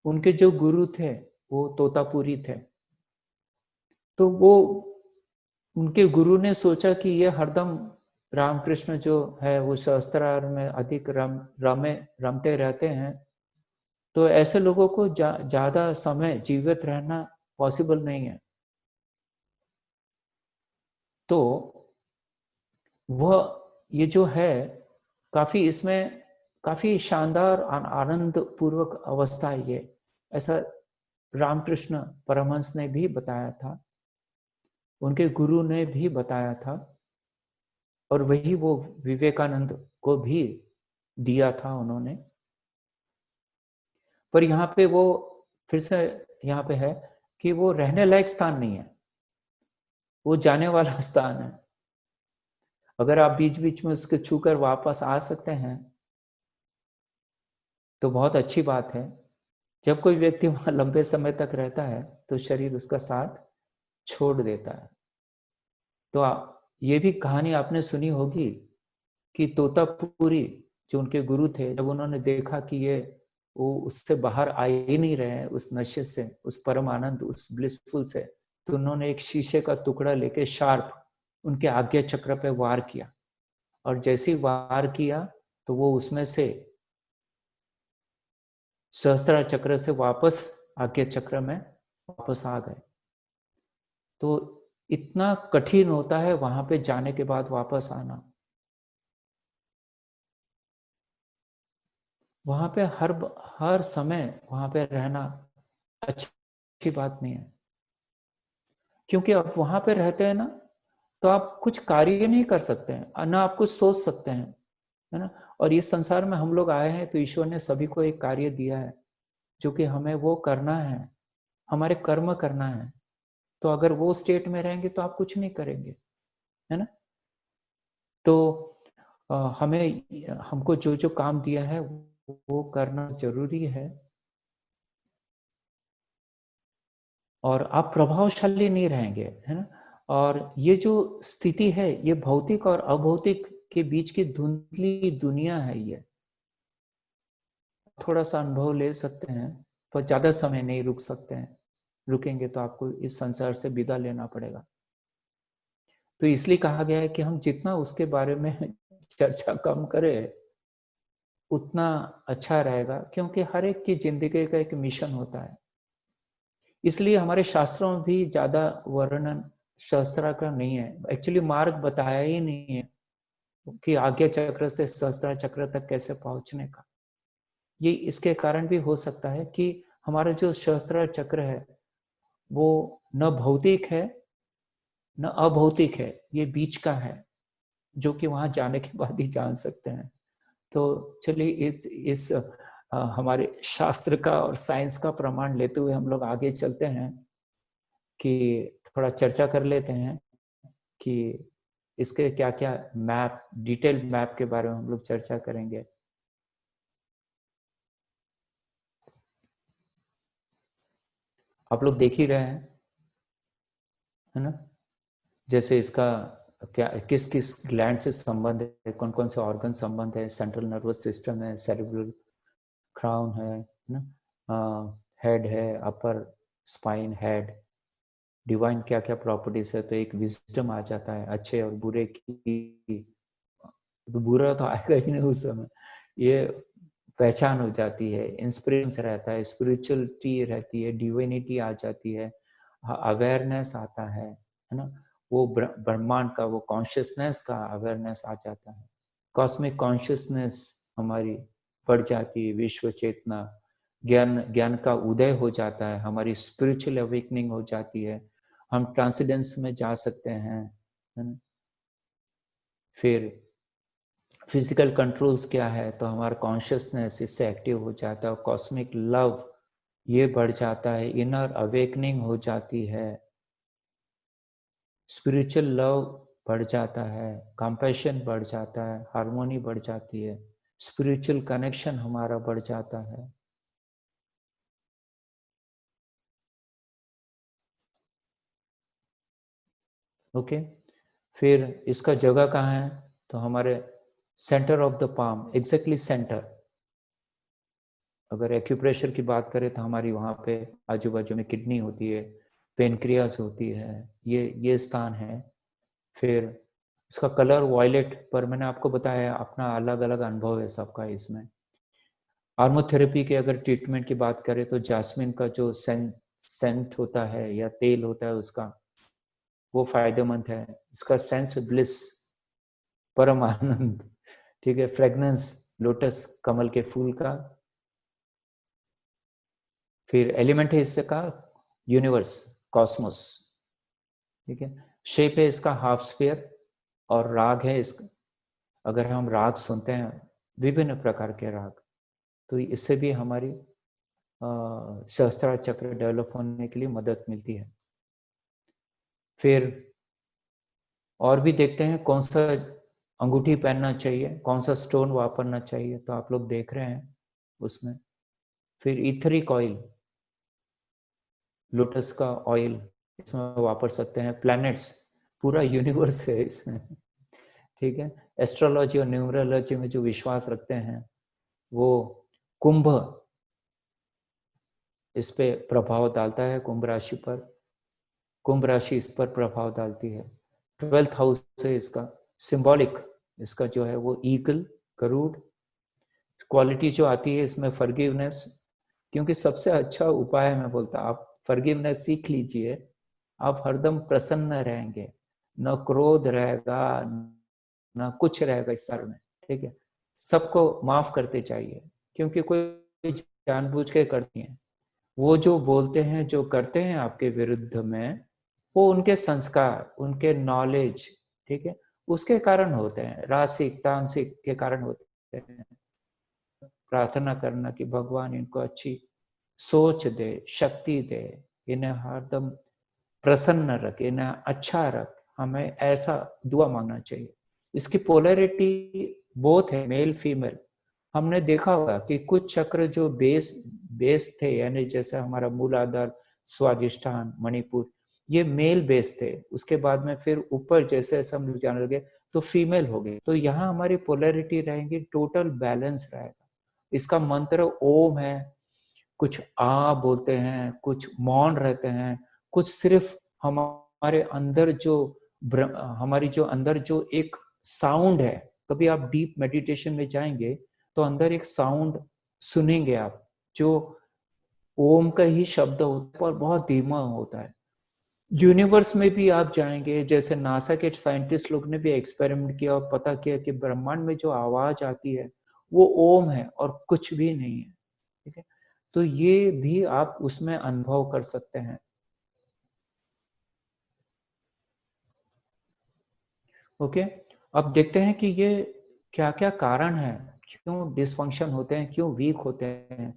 उनके जो गुरु थे वो तोतापुरी थे। तो वो उनके गुरु ने सोचा कि ये हरदम रामकृष्ण जो है वो सहस्त्रार में अधिक रमते रहते हैं, तो ऐसे लोगों को ज्यादा समय जीवित रहना पॉसिबल नहीं है। तो वह ये जो है काफी इसमें काफी शानदार आनंद पूर्वक अवस्था है ये, ऐसा रामकृष्ण परमहंस ने भी बताया था, उनके गुरु ने भी बताया था, और वही वो विवेकानंद को भी दिया था उन्होंने। पर यहाँ पे वो फिर से यहाँ पे है कि वो रहने लायक स्थान नहीं है, वो जाने वाला स्थान है। अगर आप बीच बीच में उसको छूकर वापस आ सकते हैं तो बहुत अच्छी बात है। जब कोई व्यक्ति वहां लंबे समय तक रहता है तो शरीर उसका साथ छोड़ देता है। तो ये भी कहानी आपने सुनी होगी कि तोतापुरी जो उनके गुरु थे, जब उन्होंने देखा कि ये वो उससे बाहर आ ही नहीं रहे हैं, उस नशे से, उस परम आनंद, उस ब्लिसफुल से, तो उन्होंने एक शीशे का टुकड़ा लेके शार्प उनके आज्ञा चक्र पे वार किया, और जैसे ही वार किया तो वो उसमें से सहस्त्र चक्र से वापस आज्ञा चक्र में वापस आ गए। तो इतना कठिन होता है वहां पे जाने के बाद वापस आना। वहां पे हर समय वहां पे रहना अच्छी बात नहीं है, क्योंकि आप वहां पे रहते हैं ना, तो आप कुछ कार्य नहीं कर सकते हैं, ना आप कुछ सोच सकते हैं, है ना। और इस संसार में हम लोग आए हैं तो ईश्वर ने सभी को एक कार्य दिया है, जो कि हमें वो करना है, हमारे कर्म करना है। तो अगर वो स्टेट में रहेंगे तो आप कुछ नहीं करेंगे, है ना। तो हमें हमको जो जो काम दिया है वो करना जरूरी है। और आप प्रभावशाली नहीं रहेंगे, है ना। और ये जो स्थिति है, ये भौतिक और अभौतिक के बीच की धुंधली दुनिया है। ये थोड़ा सा अनुभव ले सकते हैं, पर ज्यादा समय नहीं रुक सकते हैं। रुकेंगे तो आपको इस संसार से विदा लेना पड़ेगा। तो इसलिए कहा गया है कि हम जितना उसके बारे में चर्चा कम करें उतना अच्छा रहेगा, क्योंकि हर एक की जिंदगी का एक मिशन होता है। इसलिए हमारे शास्त्रों में भी ज्यादा वर्णन शस्त्र का नहीं है, एक्चुअली मार्ग बताया ही नहीं है कि आज्ञा चक्र से सहस्त्र चक्र तक कैसे पहुंचने का। ये इसके कारण भी हो सकता है कि हमारा जो सहस्त्र चक्र है वो न भौतिक है न अभौतिक है, ये बीच का है, जो कि वहां जाने के बाद ही जान सकते हैं। तो चलिए इस हमारे शास्त्र का और साइंस का प्रमाण लेते हुए हम लोग आगे चलते हैं, कि थोड़ा चर्चा कर लेते हैं कि इसके क्या क्या मैप, डिटेल मैप के बारे में हम लोग चर्चा करेंगे। आप लोग देख ही रहे हैं, है ना? जैसे इसका क्या किस किस ग्लैंड से संबंध है, कौन कौन से ऑर्गन संबंध है, सेंट्रल नर्वस सिस्टम है, सेरिब्रल क्राउन है ना, हेड है, अपर स्पाइन, हेड, डिवाइन क्या क्या प्रॉपर्टीज है, तो एक विजडम आ जाता है अच्छे और बुरे की, तो बुरा तो आएगा ही नहीं उस समय, ये पहचान हो जाती है, इंस्पिरेशन रहता है, स्पिरिचुअलिटी रहती है, डिविनिटी आ जाती है, अवेयरनेस आता है ना, वो ब्रह्मांड का वो कॉन्शियसनेस का अवेयरनेस आ जाता है, कॉस्मिक कॉन्शियसनेस हमारी बढ़ जाती है, विश्व चेतना, ज्ञान ज्ञान का उदय हो जाता है, हमारी स्पिरिचुअल अवेकनिंग हो जाती है, हम ट्रांसेंडेंस में जा सकते हैं, है ना? फिर फिजिकल कंट्रोल्स क्या है, तो हमारा कॉन्शियसनेस इससे एक्टिव हो जाता है, कॉस्मिक लव ये बढ़ जाता है, इनर अवेकनिंग हो जाती है, स्पिरिचुअल लव बढ़ जाता है, कंपैशन बढ़ जाता है, हार्मोनी बढ़ जाती है, स्पिरिचुअल कनेक्शन हमारा बढ़ जाता है। ओके, फिर इसका जगह कहाँ है, तो हमारे centre of the palm, exactly centre. अगर एक्यूप्रेशर की बात करें तो हमारी वहाँ पे आजू बाजू में किडनी होती है, पेनक्रियास होती है, ये स्थान है। फिर उसका कलर वॉयलेट, पर मैंने आपको बताया अपना अलग अलग अनुभव है सबका इसमें। आर्मोथेरेपी के अगर ट्रीटमेंट की बात करें तो जास्मिन का जो सेंट होता है या तेल होता है उसका, वो फायदेमंद है। इसका सेंस ब्लिस, परम आनंद, ठीक है। फ्रेगनेंस लोटस कमल के फूल का। फिर एलिमेंट है इसका यूनिवर्स, कॉस्मोस, ठीक है। शेप है इसका हाफ स्फीयर, और राग है इसका, अगर हम राग सुनते हैं विभिन्न प्रकार के राग, तो इससे भी हमारी सहस्त्रार चक्र डेवलप होने के लिए मदद मिलती है। फिर और भी देखते हैं कौन सा अंगूठी पहनना चाहिए, कौन सा स्टोन वापरना चाहिए, तो आप लोग देख रहे हैं उसमें। फिर इथरिक ऑयल, लोटस का ऑयल इसमें वापर सकते हैं। प्लैनेट्स, पूरा यूनिवर्स है इसमें, ठीक है। एस्ट्रोलॉजी और न्यूमरोलॉजी में जो विश्वास रखते हैं वो कुंभ इस पे प्रभाव डालता है, कुंभ राशि पर, कुंभ राशि इस पर प्रभाव डालती है। 12th हाउस है इसका, सिंबॉलिक इसका जो है वो ईगल, गरुड़। क्वालिटी जो आती है इसमें फॉरगिवनेस, क्योंकि सबसे अच्छा उपाय मैं बोलता आप फॉरगिवनेस सीख लीजिए, आप हरदम प्रसन्न रहेंगे, न क्रोध रहेगा, न कुछ रहेगा इस साल में, ठीक है। सबको माफ करते चाहिए, क्योंकि कोई जानबूझ के करती है, वो जो बोलते हैं जो करते हैं आपके विरुद्ध में, वो उनके संस्कार, उनके नॉलेज, ठीक है, उसके कारण होते हैं, रासिक तामसिक के कारण होते हैं। प्रार्थना करना कि भगवान इनको अच्छी सोच दे, शक्ति दे, इन्हें हरदम प्रसन्न रख, इन्हें अच्छा रख, हमें ऐसा दुआ मांगना चाहिए। इसकी पोलैरिटी बोथ है, मेल फीमेल। हमने देखा होगा कि कुछ चक्र जो बेस बेस थे, यानी जैसे हमारा मूलाधार, स्वादिष्ठान, मणिपुर, ये मेल बेस थे, उसके बाद में फिर ऊपर जैसे जैसे हम लोग जाने लगे तो फीमेल हो गए, तो यहाँ हमारी पोलैरिटी रहेंगी, टोटल बैलेंस रहेगा। इसका मंत्र ओम है, कुछ आ बोलते हैं, कुछ मौन रहते हैं, कुछ सिर्फ हमारे अंदर जो हमारी जो अंदर जो एक साउंड है, कभी आप डीप मेडिटेशन में जाएंगे तो अंदर एक साउंड सुनेंगे आप, जो ओम का ही शब्द होता है और बहुत धीमा होता है। यूनिवर्स में भी आप जाएंगे, जैसे नासा के साइंटिस्ट लोग ने भी एक्सपेरिमेंट किया और पता किया कि ब्रह्मांड में जो आवाज आती है वो ओम है और कुछ भी नहीं है, ठीक है। तो ये भी आप उसमें अनुभव कर सकते हैं। ओके, अब देखते हैं कि ये क्या क्या कारण है, क्यों डिसफंक्शन होते हैं, क्यों वीक होते हैं।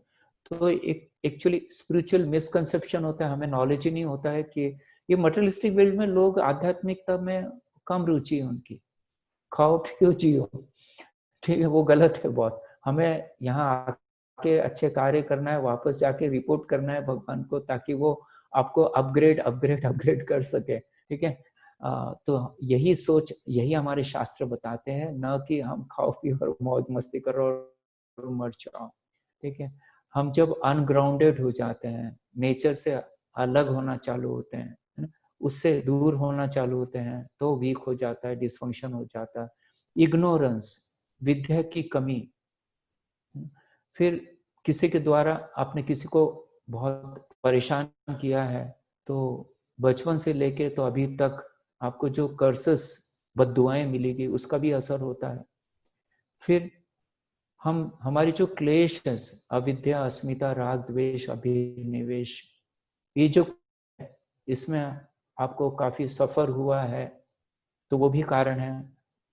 तो एक एक्चुअली स्पिरिचुअल मिसकंसेप्शन होता है, हमें नॉलेज ही नहीं होता है कि ये मटेरियलिस्टिक वर्ल्ड में लोग आध्यात्मिकता में कम रुचि है उनकी, खाओ पियो जियो, ठीक है, वो गलत है बहुत। हमें यहाँ आके अच्छे कार्य करना है, वापस जाके रिपोर्ट करना है भगवान को, ताकि वो आपको अपग्रेड अपग्रेड अपग्रेड कर सके, ठीक है। तो यही सोच, यही हमारे शास्त्र बताते हैं, न कि हम खाओ पियो और मौज मस्ती करो और मर जाओ, ठीक है। हम जब अनग्राउंडेड हो जाते हैं, नेचर से अलग होना चालू होते हैं, है ना, उससे दूर होना चालू होते हैं, तो वीक हो जाता है, डिस्फंक्शन हो जाता है, इग्नोरेंस, विद्या की कमी। फिर किसी के द्वारा आपने किसी को बहुत परेशान किया है, तो बचपन से लेके तो अभी तक आपको जो कर्सेस, बद्दुआएं मिलेगी, उसका भी असर होता है। फिर हम हमारी जो क्लेश है, अविद्या, अस्मिता, राग, द्वेष, अभिनिवेश, ये जो इसमें आपको काफी सफर हुआ है, तो वो भी कारण है।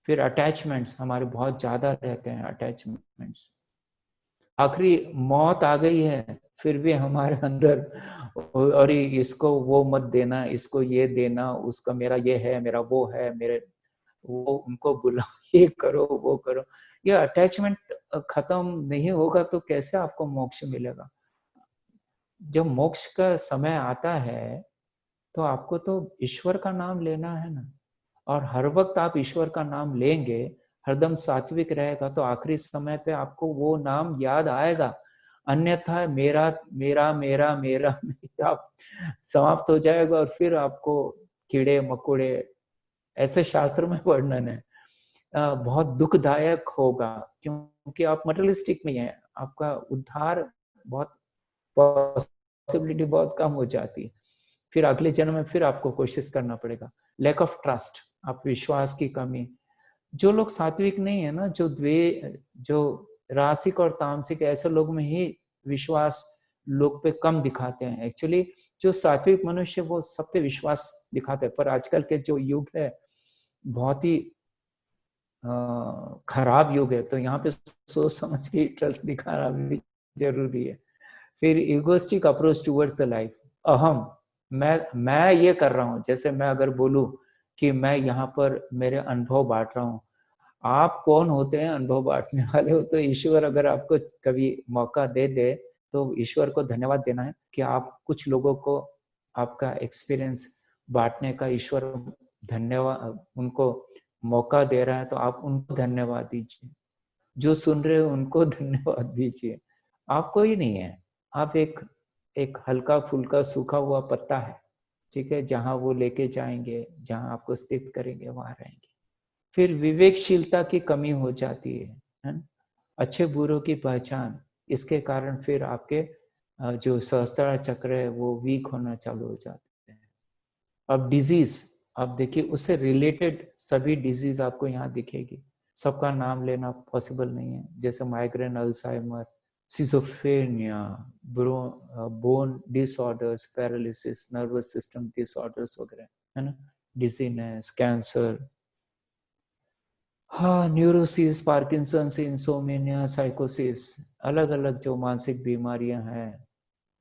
फिर अटैचमेंट्स हमारे बहुत ज्यादा रहते हैं, अटैचमेंट्स। आखिरी मौत आ गई है, फिर भी हमारे अंदर, और इसको वो मत देना, इसको ये देना, उसका मेरा ये है, मेरा वो है, मेरे वो उनको बुला, ये करो वो करो। ये अटैचमेंट खत्म नहीं होगा तो कैसे आपको मोक्ष मिलेगा? जब मोक्ष का समय आता है, तो आपको तो ईश्वर का नाम लेना है ना, और हर वक्त आप ईश्वर का नाम लेंगे, हरदम सात्विक रहेगा, तो आखिरी समय पे आपको वो नाम याद आएगा। अन्यथा मेरा मेरा मेरा मेरा मेरा समाप्त हो जाएगा, और फिर आपको कीड़े मकोड़े, ऐसे शास्त्र में वर्णन है, बहुत दुखदायक होगा, क्योंकि आप मटेरियलिस्टिक में हैं, आपका उद्धार बहुत, पॉसिबिलिटी बहुत कम हो जाती है। फिर अगले जन्म में फिर आपको कोशिश करना पड़ेगा। लैक ऑफ ट्रस्ट, आप विश्वास की कमी। जो लोग सात्विक नहीं है ना, जो रासिक और तामसिक, ऐसे लोग में ही विश्वास लोग पे कम दिखाते हैं। एक्चुअली जो सात्विक मनुष्य, वो सब पे विश्वास दिखाते हैं, पर आजकल के जो युग है, बहुत ही खराब युग है, तो यहाँ पे सोच समझ के ट्रस्ट दिखाना भी जरूरी है। फिर egoistic approach towards the life, अहम, मैं ये कर रहा हूँ। जैसे मैं अगर बोलूं कि मैं यहाँ पर मेरे अनुभव बांट रहा हूँ, आप कौन होते हैं अनुभव बांटने वाले? हो तो ईश्वर अगर आपको कभी मौका दे दे, तो ईश्वर को धन्यवाद देना है कि आप कुछ लोगों को आपका एक्सपीरियंस बांटने का ईश्वर धन्यवाद, उनको मौका दे रहा है, तो आप उनको धन्यवाद दीजिए। जो सुन रहे हो उनको धन्यवाद दीजिए। आप कोई नहीं है, आप एक एक हल्का फुल्का सूखा हुआ पत्ता है, ठीक है। जहां वो लेके जाएंगे, जहां आपको स्थित करेंगे, वहां रहेंगे। फिर विवेकशीलता की कमी हो जाती है ना? अच्छे बुरों की पहचान, इसके कारण फिर आपके जो सहस्त्रार चक्र है, वो वीक होना चालू हो जाते हैं। अब डिजीज, आप देखिए उससे रिलेटेड सभी डिजीज आपको यहाँ दिखेगी। सबका नाम लेना पॉसिबल नहीं है, जैसे migraine, Alzheimer, schizophrenia, bone disorders, paralysis, nervous system disorders वगैरह, है ना, डिजीनेस, कैंसर, हाँ, न्यूरोसिस, पार्किंसंस, इंसोमेनिया, साइकोसिस, अलग अलग जो मानसिक बीमारियां हैं,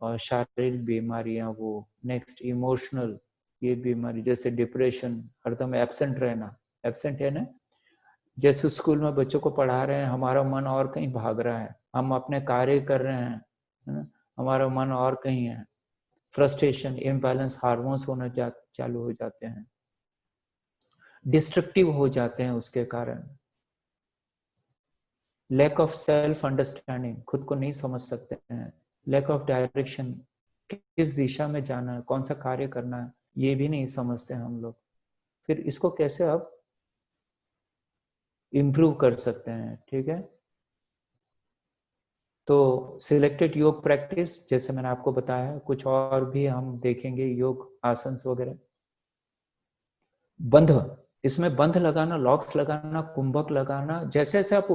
और शारीरिक बीमारियां, वो नेक्स्ट इमोशनल, ये बीमारी जैसे डिप्रेशन, हरदम एब्सेंट रहना, एब्सेंट है ना, जैसे स्कूल में बच्चों को पढ़ा रहे हैं, हमारा मन और कहीं भाग रहा है, हम अपने कार्य कर रहे हैं, है ना, हमारा मन और कहीं है। फ्रस्ट्रेशन, इम्बैलेंस, हार्मोन्स होना चालू हो जाते हैं, डिस्ट्रक्टिव हो जाते हैं उसके कारण। लैक ऑफ सेल्फ अंडरस्टैंडिंग, खुद को नहीं समझ सकते हैं। लैक ऑफ डायरेक्शन, किस दिशा में जाना है, कौन सा कार्य करना है, ये भी नहीं समझते हम लोग। फिर इसको कैसे अब इम्प्रूव कर सकते हैं, ठीक है। तो सिलेक्टेड योग प्रैक्टिस, जैसे मैंने आपको बताया, कुछ और भी हम देखेंगे, योग आसन वगैरह। बंध, इसमें बंध लगाना, लॉक्स लगाना, कुंभक लगाना, जैसे जैसे आप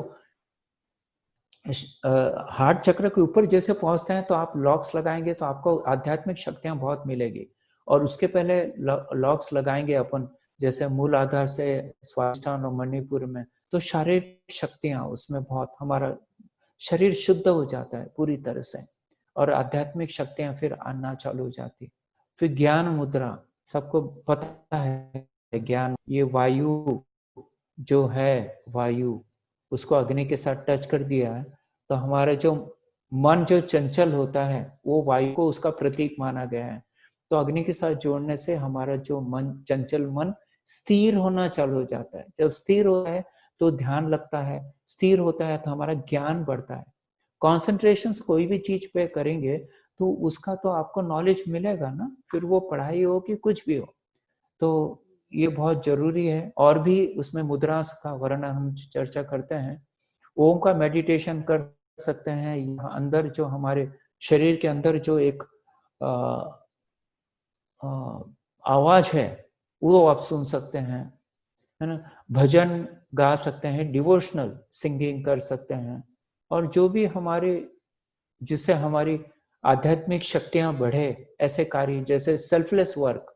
हार्ट चक्र के ऊपर जैसे पहुंचते हैं, तो आप लॉक्स लगाएंगे तो आपको आध्यात्मिक शक्तियां बहुत मिलेगी। और उसके पहले लॉक्स लगाएंगे अपन, जैसे मूल आधार से स्वादिष्ठान और मणिपुर में, तो शारीरिक शक्तियां उसमें बहुत, हमारा शरीर शुद्ध हो जाता है पूरी तरह से, और आध्यात्मिक शक्तियां फिर आना चालू हो जाती। फिर ज्ञान मुद्रा, सबको पता है ज्ञान, ये वायु जो है, वायु, उसको अग्नि के साथ टच कर दिया है, तो हमारा जो मन जो चंचल होता है, वो वायु को उसका प्रतीक माना गया है। तो अग्नि के साथ जोड़ने से हमारा जो मन, चंचल मन स्थिर होना चालू हो जाता है। जब स्थिर होता है तो ध्यान लगता है, स्थिर होता है तो हमारा ज्ञान बढ़ता है। कॉन्सेंट्रेशन कोई भी चीज पे करेंगे तो उसका तो आपको नॉलेज मिलेगा ना, फिर वो पढ़ाई हो कि कुछ भी हो। तो ये बहुत जरूरी है। और भी उसमें मुद्रास का वर्णन हम चर्चा करते हैं। ओम का मेडिटेशन कर सकते हैं। यहाँ अंदर जो हमारे शरीर के अंदर जो एक आवाज है वो आप सुन सकते हैं, है ना। भजन गा सकते हैं, डिवोशनल सिंगिंग कर सकते हैं। और जो भी हमारे, जिससे हमारी आध्यात्मिक शक्तियां बढ़े, ऐसे कार्य जैसे सेल्फलेस वर्क,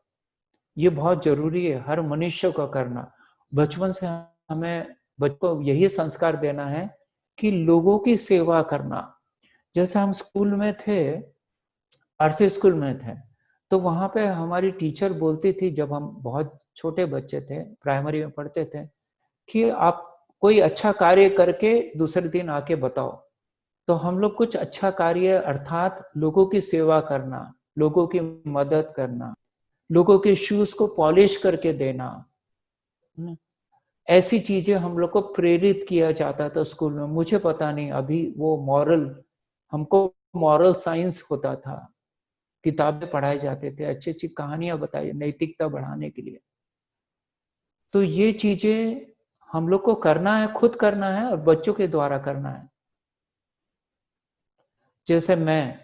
ये बहुत जरूरी है हर मनुष्य को करना। बचपन से हमें बच्चों को यही संस्कार देना है कि लोगों की सेवा करना। जैसे हम स्कूल में थे, आरसी स्कूल में थे, तो वहां पे हमारी टीचर बोलती थी, जब हम बहुत छोटे बच्चे थे, प्राइमरी में पढ़ते थे, कि आप कोई अच्छा कार्य करके दूसरे दिन आके बताओ। तो हम लोग कुछ अच्छा कार्य अर्थात लोगों की सेवा करना, लोगों की मदद करना, लोगों के शूज को पॉलिश करके देना, ऐसी चीजें हम लोग को प्रेरित किया जाता था स्कूल में। मुझे पता नहीं अभी वो मॉरल, हमको मॉरल साइंस होता था, किताबें पढ़ाए जाते थे, अच्छी अच्छी कहानियां बताई नैतिकता बढ़ाने के लिए। तो ये चीजें हम लोग को करना है, खुद करना है और बच्चों के द्वारा करना है। जैसे मैं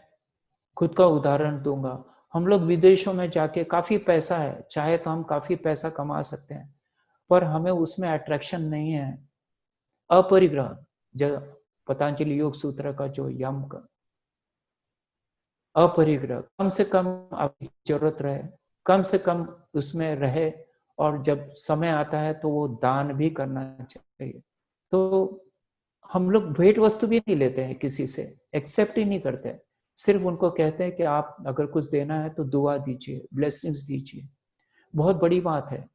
खुद का उदाहरण दूंगा, हम लोग विदेशों में जाके, काफी पैसा है, चाहे तो हम काफी पैसा कमा सकते हैं, पर हमें उसमें अट्रैक्शन नहीं है। अपरिग्रह, जो पतंजलि योग सूत्र का जो यम का अपरिग्रह, कम से कम आपकी जरूरत रहे, कम से कम उसमें रहे, और जब समय आता है तो वो दान भी करना चाहिए। तो हम लोग भेंट वस्तु भी नहीं लेते हैं किसी से, एक्सेप्ट ही नहीं करते, सिर्फ उनको कहते हैं कि आप अगर कुछ देना है तो दुआ दीजिए, ब्लेसिंग्स दीजिए। बहुत बड़ी बात है।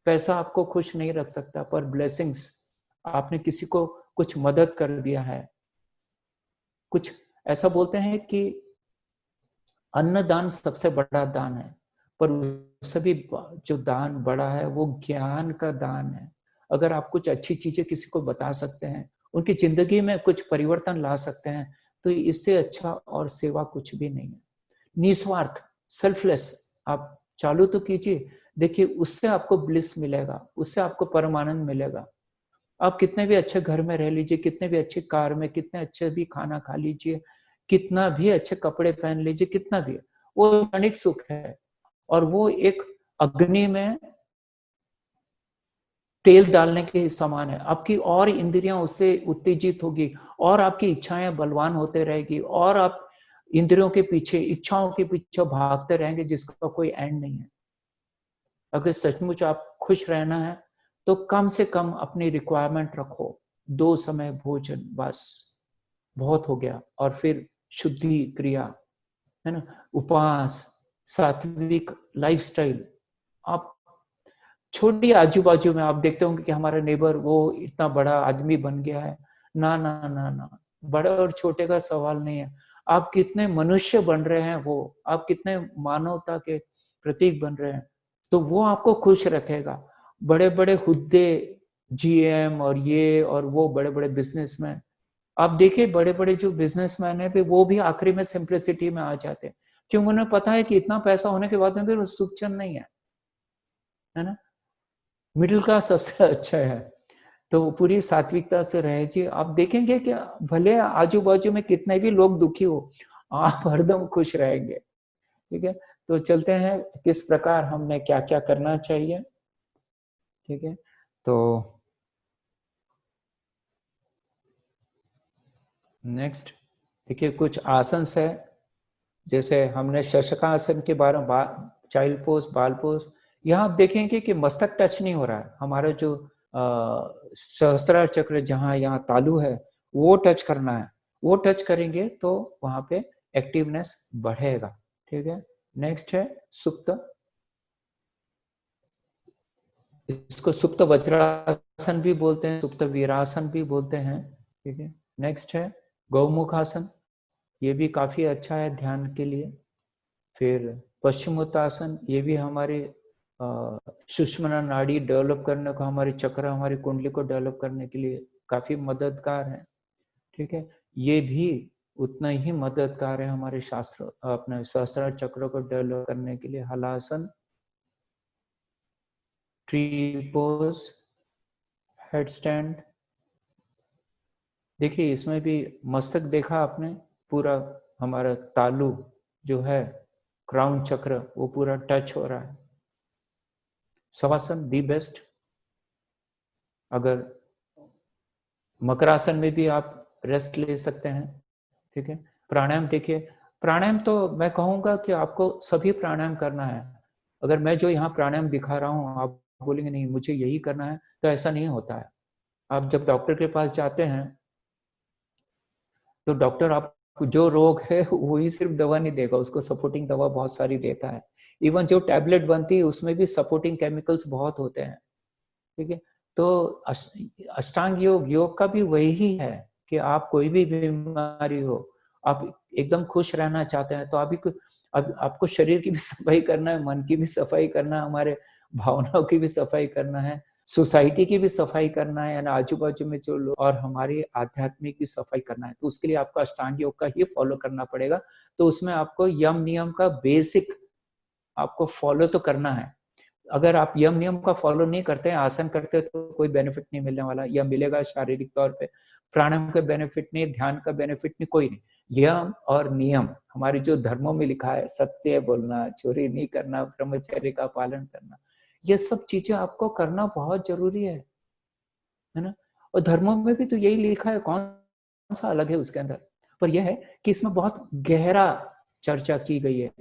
पैसा आपको खुश नहीं रख सकता, पर ब्लेसिंग्स, आपने किसी को कुछ मदद कर दिया है, कुछ ऐसा बोलते हैं कि अन्नदान सबसे बड़ा दान है, पर उससे भी जो दान बड़ा है वो ज्ञान का दान है। अगर आप कुछ अच्छी चीजें किसी को बता सकते हैं, उनकी जिंदगी में कुछ परिवर्तन ला सकते हैं, तो इससे अच्छा और सेवा कुछ भी नहीं है। निस्वार्थ, सेल्फलेस आप चालू तो कीजिए, देखिए उससे आपको ब्लिस मिलेगा, उससे आपको परमानंद मिलेगा। आप कितने भी अच्छे घर में रह लीजिए, कितने भी अच्छी कार में, कितने अच्छे भी खाना खा लीजिए, कितना भी अच्छे कपड़े पहन लीजिए, कितना भी, वो क्षणिक सुख है। और वो एक अग्नि में तेल डालने के समान है। आपकी और इंद्रियां उससे उत्तेजित होगी, और आपकी इच्छाएं बलवान होते रहेगी, और आप इंद्रियों के पीछे, इच्छाओं के पीछे भागते रहेंगे जिसका कोई एंड नहीं है। अगर सचमुच आप खुश रहना है तो कम से कम अपनी रिक्वायरमेंट रखो, 2 समय भोजन बस बहुत हो गया। और फिर शुद्धि क्रिया, है ना, उपवास, सात्विक लाइफस्टाइल। आप छोड़िए, आजू बाजू में आप देखते होंगे कि हमारा नेबर वो इतना बड़ा आदमी बन गया है। ना ना ना ना, बड़े और छोटे का सवाल नहीं है। आप कितने मनुष्य बन रहे हैं, वो आप कितने मानवता के प्रतीक बन रहे हैं, तो वो आपको खुश रखेगा। बड़े बड़े हुद्दे, जीएम और ये और वो बड़े बड़े बिजनेसमैन, आप देखिए बड़े बड़े जो बिजनेसमैन है वो भी आखिरी में सिंप्लिसिटी में आ जाते हैं, क्योंकि उन्हें पता है कि इतना पैसा होने के बाद में भी सुख चैन नहीं है ना। मिडिल क्लास सबसे अच्छा है। तो पूरी सात्विकता से रहे जी, आप देखेंगे कि भले आजू बाजू में कितने भी लोग दुखी हो, आप हरदम खुश रहेंगे। ठीक है, तो चलते हैं किस प्रकार हमने क्या क्या करना चाहिए। ठीक है, तो नेक्स्ट देखिए कुछ आसन है। जैसे हमने शशकासन के बारे में चाइल्ड पोज, बाल पोज, यहाँ आप देखेंगे कि मस्तक टच नहीं हो रहा है, हमारा जो सहस्त्रार चक्र जहाँ यहाँ तालु है वो टच करना है। वो टच करेंगे तो वहां पे एक्टिवनेस बढ़ेगा। ठीक है, नेक्स्ट है सुप्त, इसको सुप्त वज्रासन भी बोलते हैं, सुप्त वीरासन भी बोलते हैं। ठीक है, नेक्स्ट है गौमुखासन, ये भी काफी अच्छा है ध्यान के लिए। फिर पश्चिमोत्तासन ये भी हमारे सुषुम्ना नाड़ी डेवलप करने को, हमारे चक्र, हमारी कुंडली को डेवलप करने के लिए काफी मददगार है। ठीक है, ये भी उतना ही मददगार है हमारे शास्त्र, अपने सहस्त्रार चक्र को डेवलप करने के लिए। Halasana, tree pose, head stand. देखिए इसमें भी मस्तक देखा आपने, पूरा हमारा तालु जो है, क्राउन चक्र, वो पूरा टच हो रहा है। Shavasana the best. अगर मकरासन में भी आप रेस्ट ले सकते हैं। ठीक है, प्राणायाम देखिए, प्राणायाम तो मैं कहूंगा कि आपको सभी प्राणायाम करना है। अगर मैं जो यहाँ प्राणायाम दिखा रहा हूँ आप बोलेंगे नहीं मुझे यही करना है, तो ऐसा नहीं होता है। आप जब डॉक्टर के पास जाते हैं तो डॉक्टर आपको जो रोग है वही सिर्फ दवा नहीं देगा, उसको सपोर्टिंग दवा बहुत सारी देता है। इवन जो टैबलेट बनती है उसमें भी सपोर्टिंग केमिकल्स बहुत होते हैं। ठीक है, तो अष्टांग योग, योग का भी वही है कि आप कोई भी बीमारी हो, आप एकदम खुश रहना चाहते हैं तो अब आपको शरीर की भी सफाई करना है, मन की भी सफाई करना है, हमारे भावनाओं की भी सफाई करना है, सोसाइटी की भी सफाई करना है, यानी आजू बाजू में जो लोग, और हमारी आध्यात्मिक भी सफाई करना है। तो उसके लिए आपको अष्टांग योग का ही फॉलो करना पड़ेगा। तो उसमें आपको यम नियम का बेसिक आपको फॉलो तो करना है। अगर आप यम नियम का फॉलो नहीं करते हैं, आसन करते हैं, तो कोई बेनिफिट नहीं मिलने वाला, या मिलेगा शारीरिक तौर पे, प्राणायाम का बेनिफिट नहीं, ध्यान का बेनिफिट नहीं, कोई नहीं। यम और नियम हमारे जो धर्मों में लिखा है, सत्य बोलना, चोरी नहीं करना, ब्रह्मचर्य का पालन करना, ये सब चीजें आपको करना बहुत जरूरी है ना। और धर्मों में भी तो यही लिखा है, कौन सा अलग है उसके अंदर। पर यह है कि इसमें बहुत गहरा चर्चा की गई है।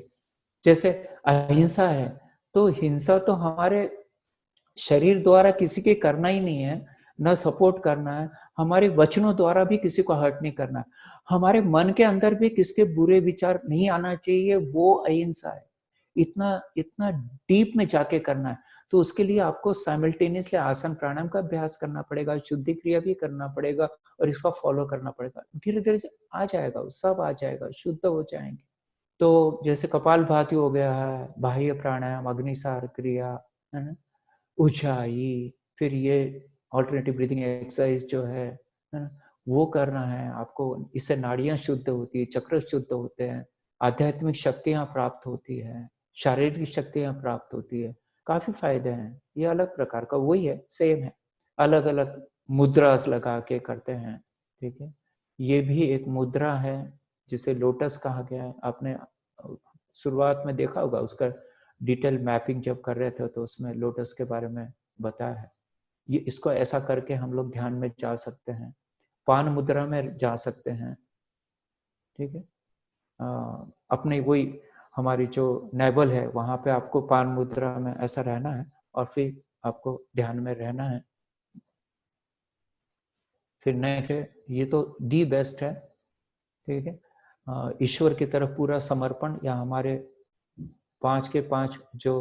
जैसे अहिंसा है, तो हिंसा तो हमारे शरीर द्वारा किसी के करना ही नहीं है, न सपोर्ट करना है, हमारे वचनों द्वारा भी किसी को हर्ट नहीं करना है, हमारे मन के अंदर भी किसके बुरे विचार नहीं आना चाहिए, वो अहिंसा है। इतना इतना डीप में जाके करना है। तो उसके लिए आपको साइमल्टेनियसली आसन प्राणायाम का अभ्यास करना पड़ेगा, शुद्धि क्रिया भी करना पड़ेगा, और इसका फॉलो करना पड़ेगा। धीरे धीरे आ जाएगा, सब आ जाएगा, शुद्ध हो जाएंगे। तो जैसे कपालभाति हो गया है, बाह्य प्राणायाम, अग्निसार क्रिया, है ना, ऊंचाई, फिर ये ऑल्टरनेटिव ब्रीदिंग एक्सरसाइज जो है ना, वो करना है आपको। इससे नाड़ियां शुद्ध होती है, चक्र शुद्ध होते हैं, आध्यात्मिक शक्तियां प्राप्त होती है, शारीरिक शक्तियां प्राप्त होती है, काफी फायदे हैं। ये अलग प्रकार का वही है, सेम है, अलग अलग मुद्रास लगा के करते हैं। ठीक है, ये भी एक मुद्रा है जिसे लोटस कहा गया है। आपने शुरुआत में देखा होगा, उसका डिटेल मैपिंग जब कर रहे थे तो उसमें लोटस के बारे में बताया है। ये इसको ऐसा करके हम लोग ध्यान में जा सकते हैं, पान मुद्रा में जा सकते हैं। ठीक है, अपने वही हमारी जो नेवल है वहां पे आपको पान मुद्रा में ऐसा रहना है, और फिर आपको ध्यान में रहना है। फिर नेक्स्ट है, ये तो दी बेस्ट है। ठीक है, ईश्वर की तरफ पूरा समर्पण, या हमारे 5 के 5 जो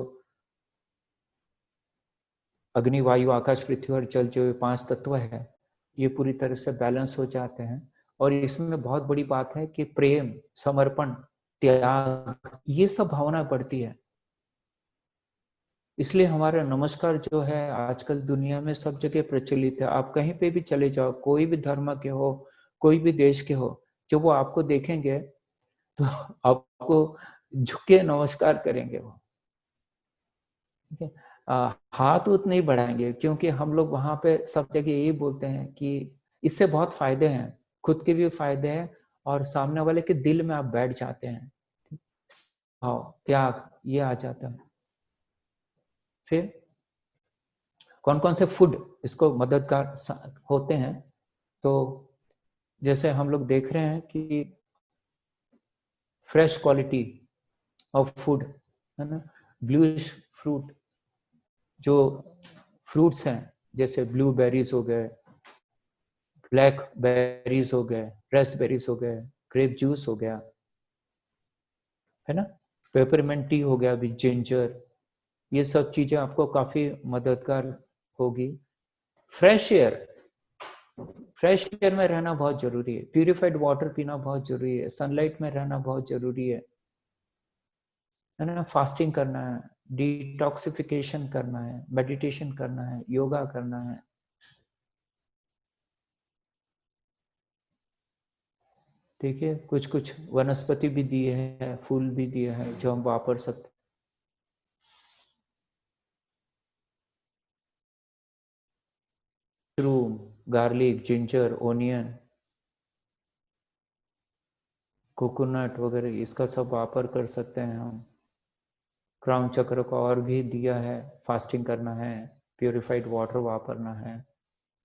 अग्नि, वायु, आकाश, पृथ्वी और जल, जो 5 तत्व है, ये पूरी तरह से बैलेंस हो जाते हैं। और इसमें बहुत बड़ी बात है कि प्रेम, समर्पण, त्याग, ये सब भावना बढ़ती है। इसलिए हमारा नमस्कार जो है आजकल दुनिया में सब जगह प्रचलित है। आप कहीं पे भी चले जाओ, कोई भी धर्म के हो, कोई भी देश के हो, जब वो आपको देखेंगे तो आपको झुक के नमस्कार करेंगे वो। ठीक है, हाथ उत नहीं बढ़ाएंगे, क्योंकि हम लोग वहां पे सब जगह यही बोलते हैं कि इससे बहुत फायदे हैं, खुद के भी फायदे हैं, और सामने वाले के दिल में आप बैठ जाते हैं। भाव, त्याग, ये आ जाता है। फिर कौन कौन से फूड इसको मददगार होते हैं, तो जैसे हम लोग देख रहे हैं कि फ्रेश क्वालिटी ऑफ फूड, है ना, ब्लूइश फ्रूट, जो फ्रूट्स हैं, जैसे ब्लूबेरीज हो गए, ब्लैक बेरीज हो गए, रेसबेरीज हो गए, ग्रेप जूस हो गया, है ना, पेपरमेंट टी हो गया विद जिंजर, ये सब चीजें आपको काफी मददगार होगी। फ्रेश एयर, फ्रेश एयर में रहना बहुत जरूरी है, प्यूरिफाइड वाटर पीना बहुत जरूरी है, सनलाइट में रहना बहुत जरूरी है है ना, फास्टिंग करना है, डिटॉक्सिफिकेशन करना है, मेडिटेशन करना है, योगा करना है। ठीक है, कुछ कुछ वनस्पति भी दिए हैं, फूल भी दिए हैं जो हम वापर सकते। Mushroom, garlic, ginger, onion, coconut वगैरह, इसका सब वापर कर सकते हैं हम। क्राउन चक्र को और भी दिया है, फास्टिंग करना है, प्योरिफाइड वाटर वापरना है,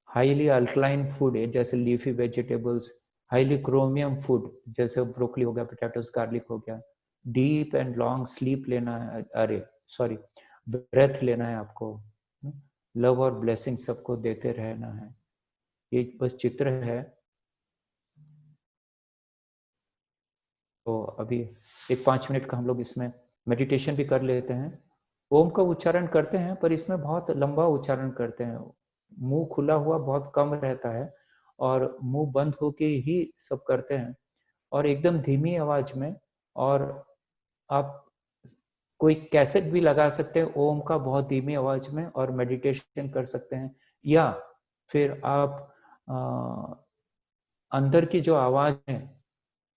हाईली अल्कलाइन फूड है जैसे leafy vegetables, highly chromium food जैसे ब्रोकली हो गया, पोटैटोस, गार्लिक हो गया, डीप एंड लॉन्ग स्लीप लेना है, अरे सॉरी, ब्रेथ लेना है आपको, लव और ब्लेसिंग सबको देते रहना है। ये बस चित्र है। तो अभी एक 5 मिनट का हम लोग इसमें मेडिटेशन भी कर लेते हैं। ओम का उच्चारण करते हैं पर इसमें बहुत लंबा उच्चारण करते हैं, मुंह खुला हुआ बहुत कम रहता है और मुंह बंद होके ही सब करते हैं, और एकदम धीमी आवाज में। और आप कोई कैसेट भी लगा सकते हैं ओम का बहुत धीमी आवाज में और मेडिटेशन कर सकते हैं, या फिर आप अंदर की जो आवाज है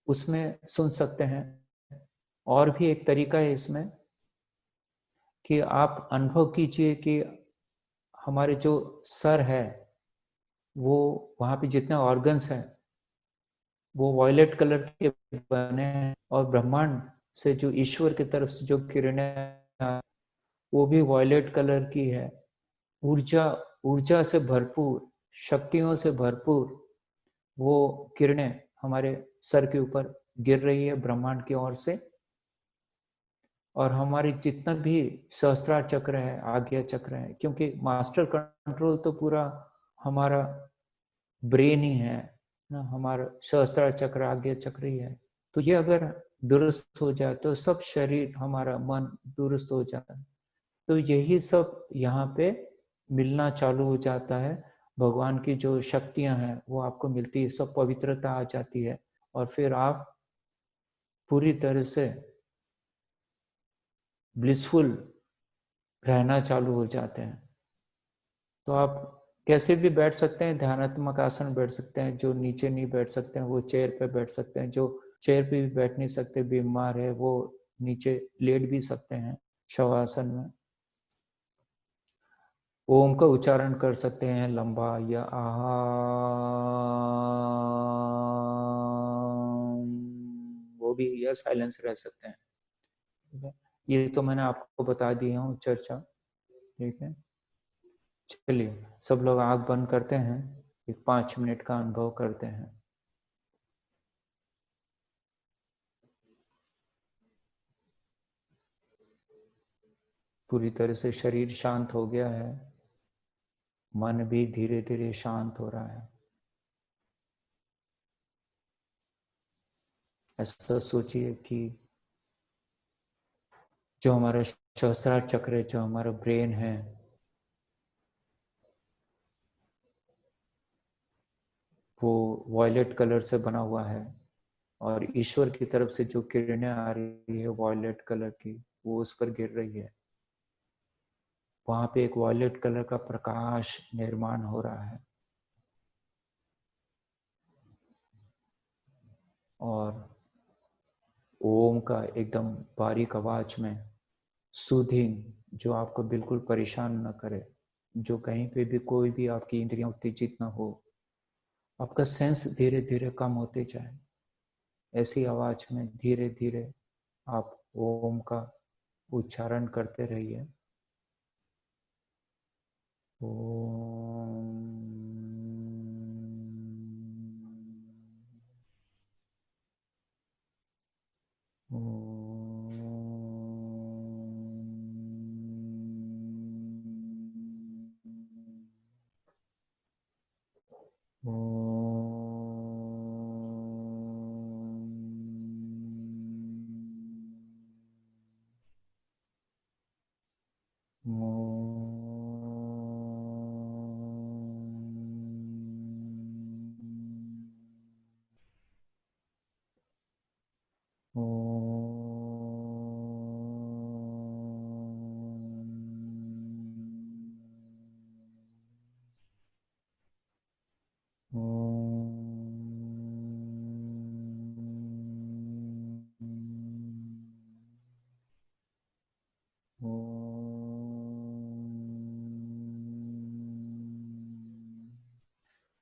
उसमें सुन सकते हैं। और भी एक तरीका है इसमें कि आप अनुभव कीजिए कि हमारे जो सर है, वो वहाँ पे जितने ऑर्गन्स हैं वो वॉयलेट कलर के बने हैं, और ब्रह्मांड से जो ईश्वर की तरफ से जो किरणें वो भी वॉयलेट कलर की है। ऊर्जा, ऊर्जा से भरपूर, शक्तियों से भरपूर वो किरणें हमारे सर के ऊपर गिर रही है ब्रह्मांड की ओर से। और हमारे जितना भी सहस्त्रार चक्र है, आज्ञा चक्र है, क्योंकि मास्टर कंट्रोल तो पूरा हमारा ब्रेन ही है ना, हमारा सहस्त्रार चक्र, आज्ञा चक्र ही है। तो ये अगर दुरुस्त हो जाए तो सब शरीर, हमारा मन दुरुस्त हो जाता है। तो यही सब यहाँ पे मिलना चालू हो जाता है। भगवान की जो शक्तियां हैं वो आपको मिलती है, सब पवित्रता आ जाती है, और फिर आप पूरी तरह से ब्लिसफुल रहना चालू हो जाते हैं। तो आप कैसे भी बैठ सकते हैं, ध्यानात्मक आसन बैठ सकते हैं, जो नीचे नहीं बैठ सकते हैं वो चेयर पे बैठ सकते हैं, जो चेयर पे भी बैठ नहीं सकते, बीमार है, वो नीचे लेट भी सकते हैं शवासन में। ओम का उच्चारण कर सकते हैं लंबा, या आहा, वो भी, या साइलेंस रह सकते हैं। ठीक है, ये तो मैंने आपको बता दिया हूँ चर्चा। ठीक है, चलिए सब लोग आंख बंद करते हैं, एक 5 मिनट का अनुभव करते हैं। पूरी तरह से शरीर शांत हो गया है, मन भी धीरे धीरे शांत हो रहा है। ऐसा सोचिए कि जो हमारा सहस्त्रार चक्र है, जो हमारा ब्रेन है, वो वॉयलेट कलर से बना हुआ है, और ईश्वर की तरफ से जो किरणें आ रही है वॉयलेट कलर की, वो उस पर गिर रही है। वहां पे एक वॉयलेट कलर का प्रकाश निर्माण हो रहा है, और ओम का एकदम बारीक आवाज में, सूदिंग, जो आपको बिल्कुल परेशान न करे, जो कहीं पे भी कोई भी आपकी इंद्रियां उत्तेजित न हो, आपका सेंस धीरे धीरे कम होते जाए, ऐसी आवाज में धीरे धीरे आप ओम का उच्चारण करते रहिए। ओम।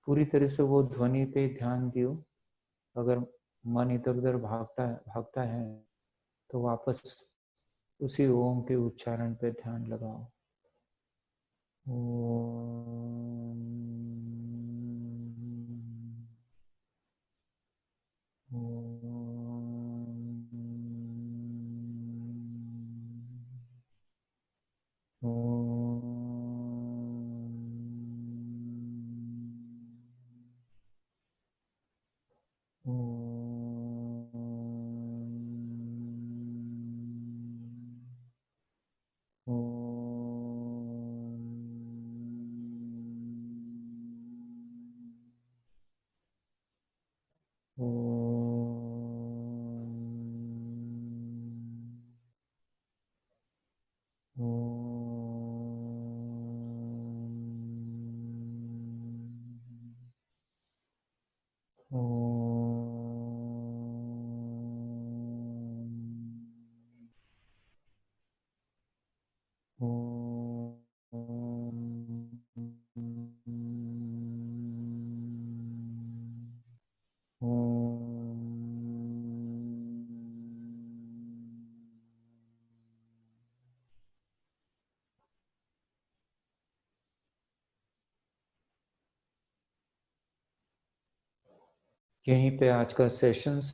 पूरी तरह से वो ध्वनि पे ध्यान दियो। अगर मन इधर उधर भागता है तो वापस उसी ओम के उच्चारण पे ध्यान लगाओ। ओम। यहीं पे आज का सेशंस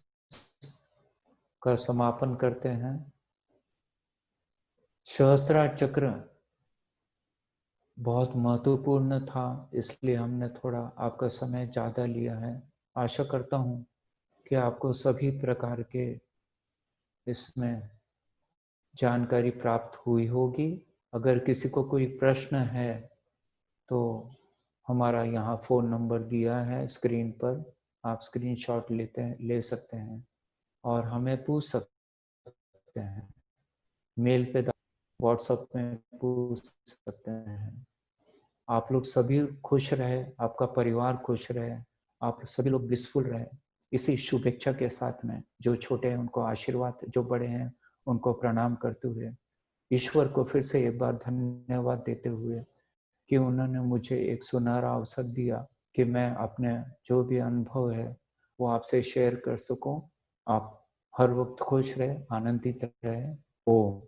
का समापन करते हैं। सहस्त्रार चक्र बहुत महत्वपूर्ण था, इसलिए हमने थोड़ा आपका समय ज़्यादा लिया है। आशा करता हूँ कि आपको सभी प्रकार के इसमें जानकारी प्राप्त हुई होगी। अगर किसी को कोई प्रश्न है तो हमारा यहाँ फ़ोन नंबर दिया है स्क्रीन पर, आप स्क्रीनशॉट ले सकते हैं और हमें पूछ सकते हैं। मेल पे, व्हाट्सएप में पूछ सकते हैं। आप लोग सभी खुश रहे, आपका परिवार खुश रहे, आप सभी लोग ब्लिसफुल रहे, इसी शुभेच्छा के साथ में जो छोटे हैं उनको आशीर्वाद, जो बड़े हैं उनको प्रणाम करते हुए ईश्वर को फिर से एक बार धन्यवाद देते हुए कि उन्होंने मुझे एक सुनहरा अवसर दिया कि मैं अपने जो भी अनुभव है वो आपसे शेयर कर सकूं। आप हर वक्त खुश रहे, आनंदित रहे। ओम।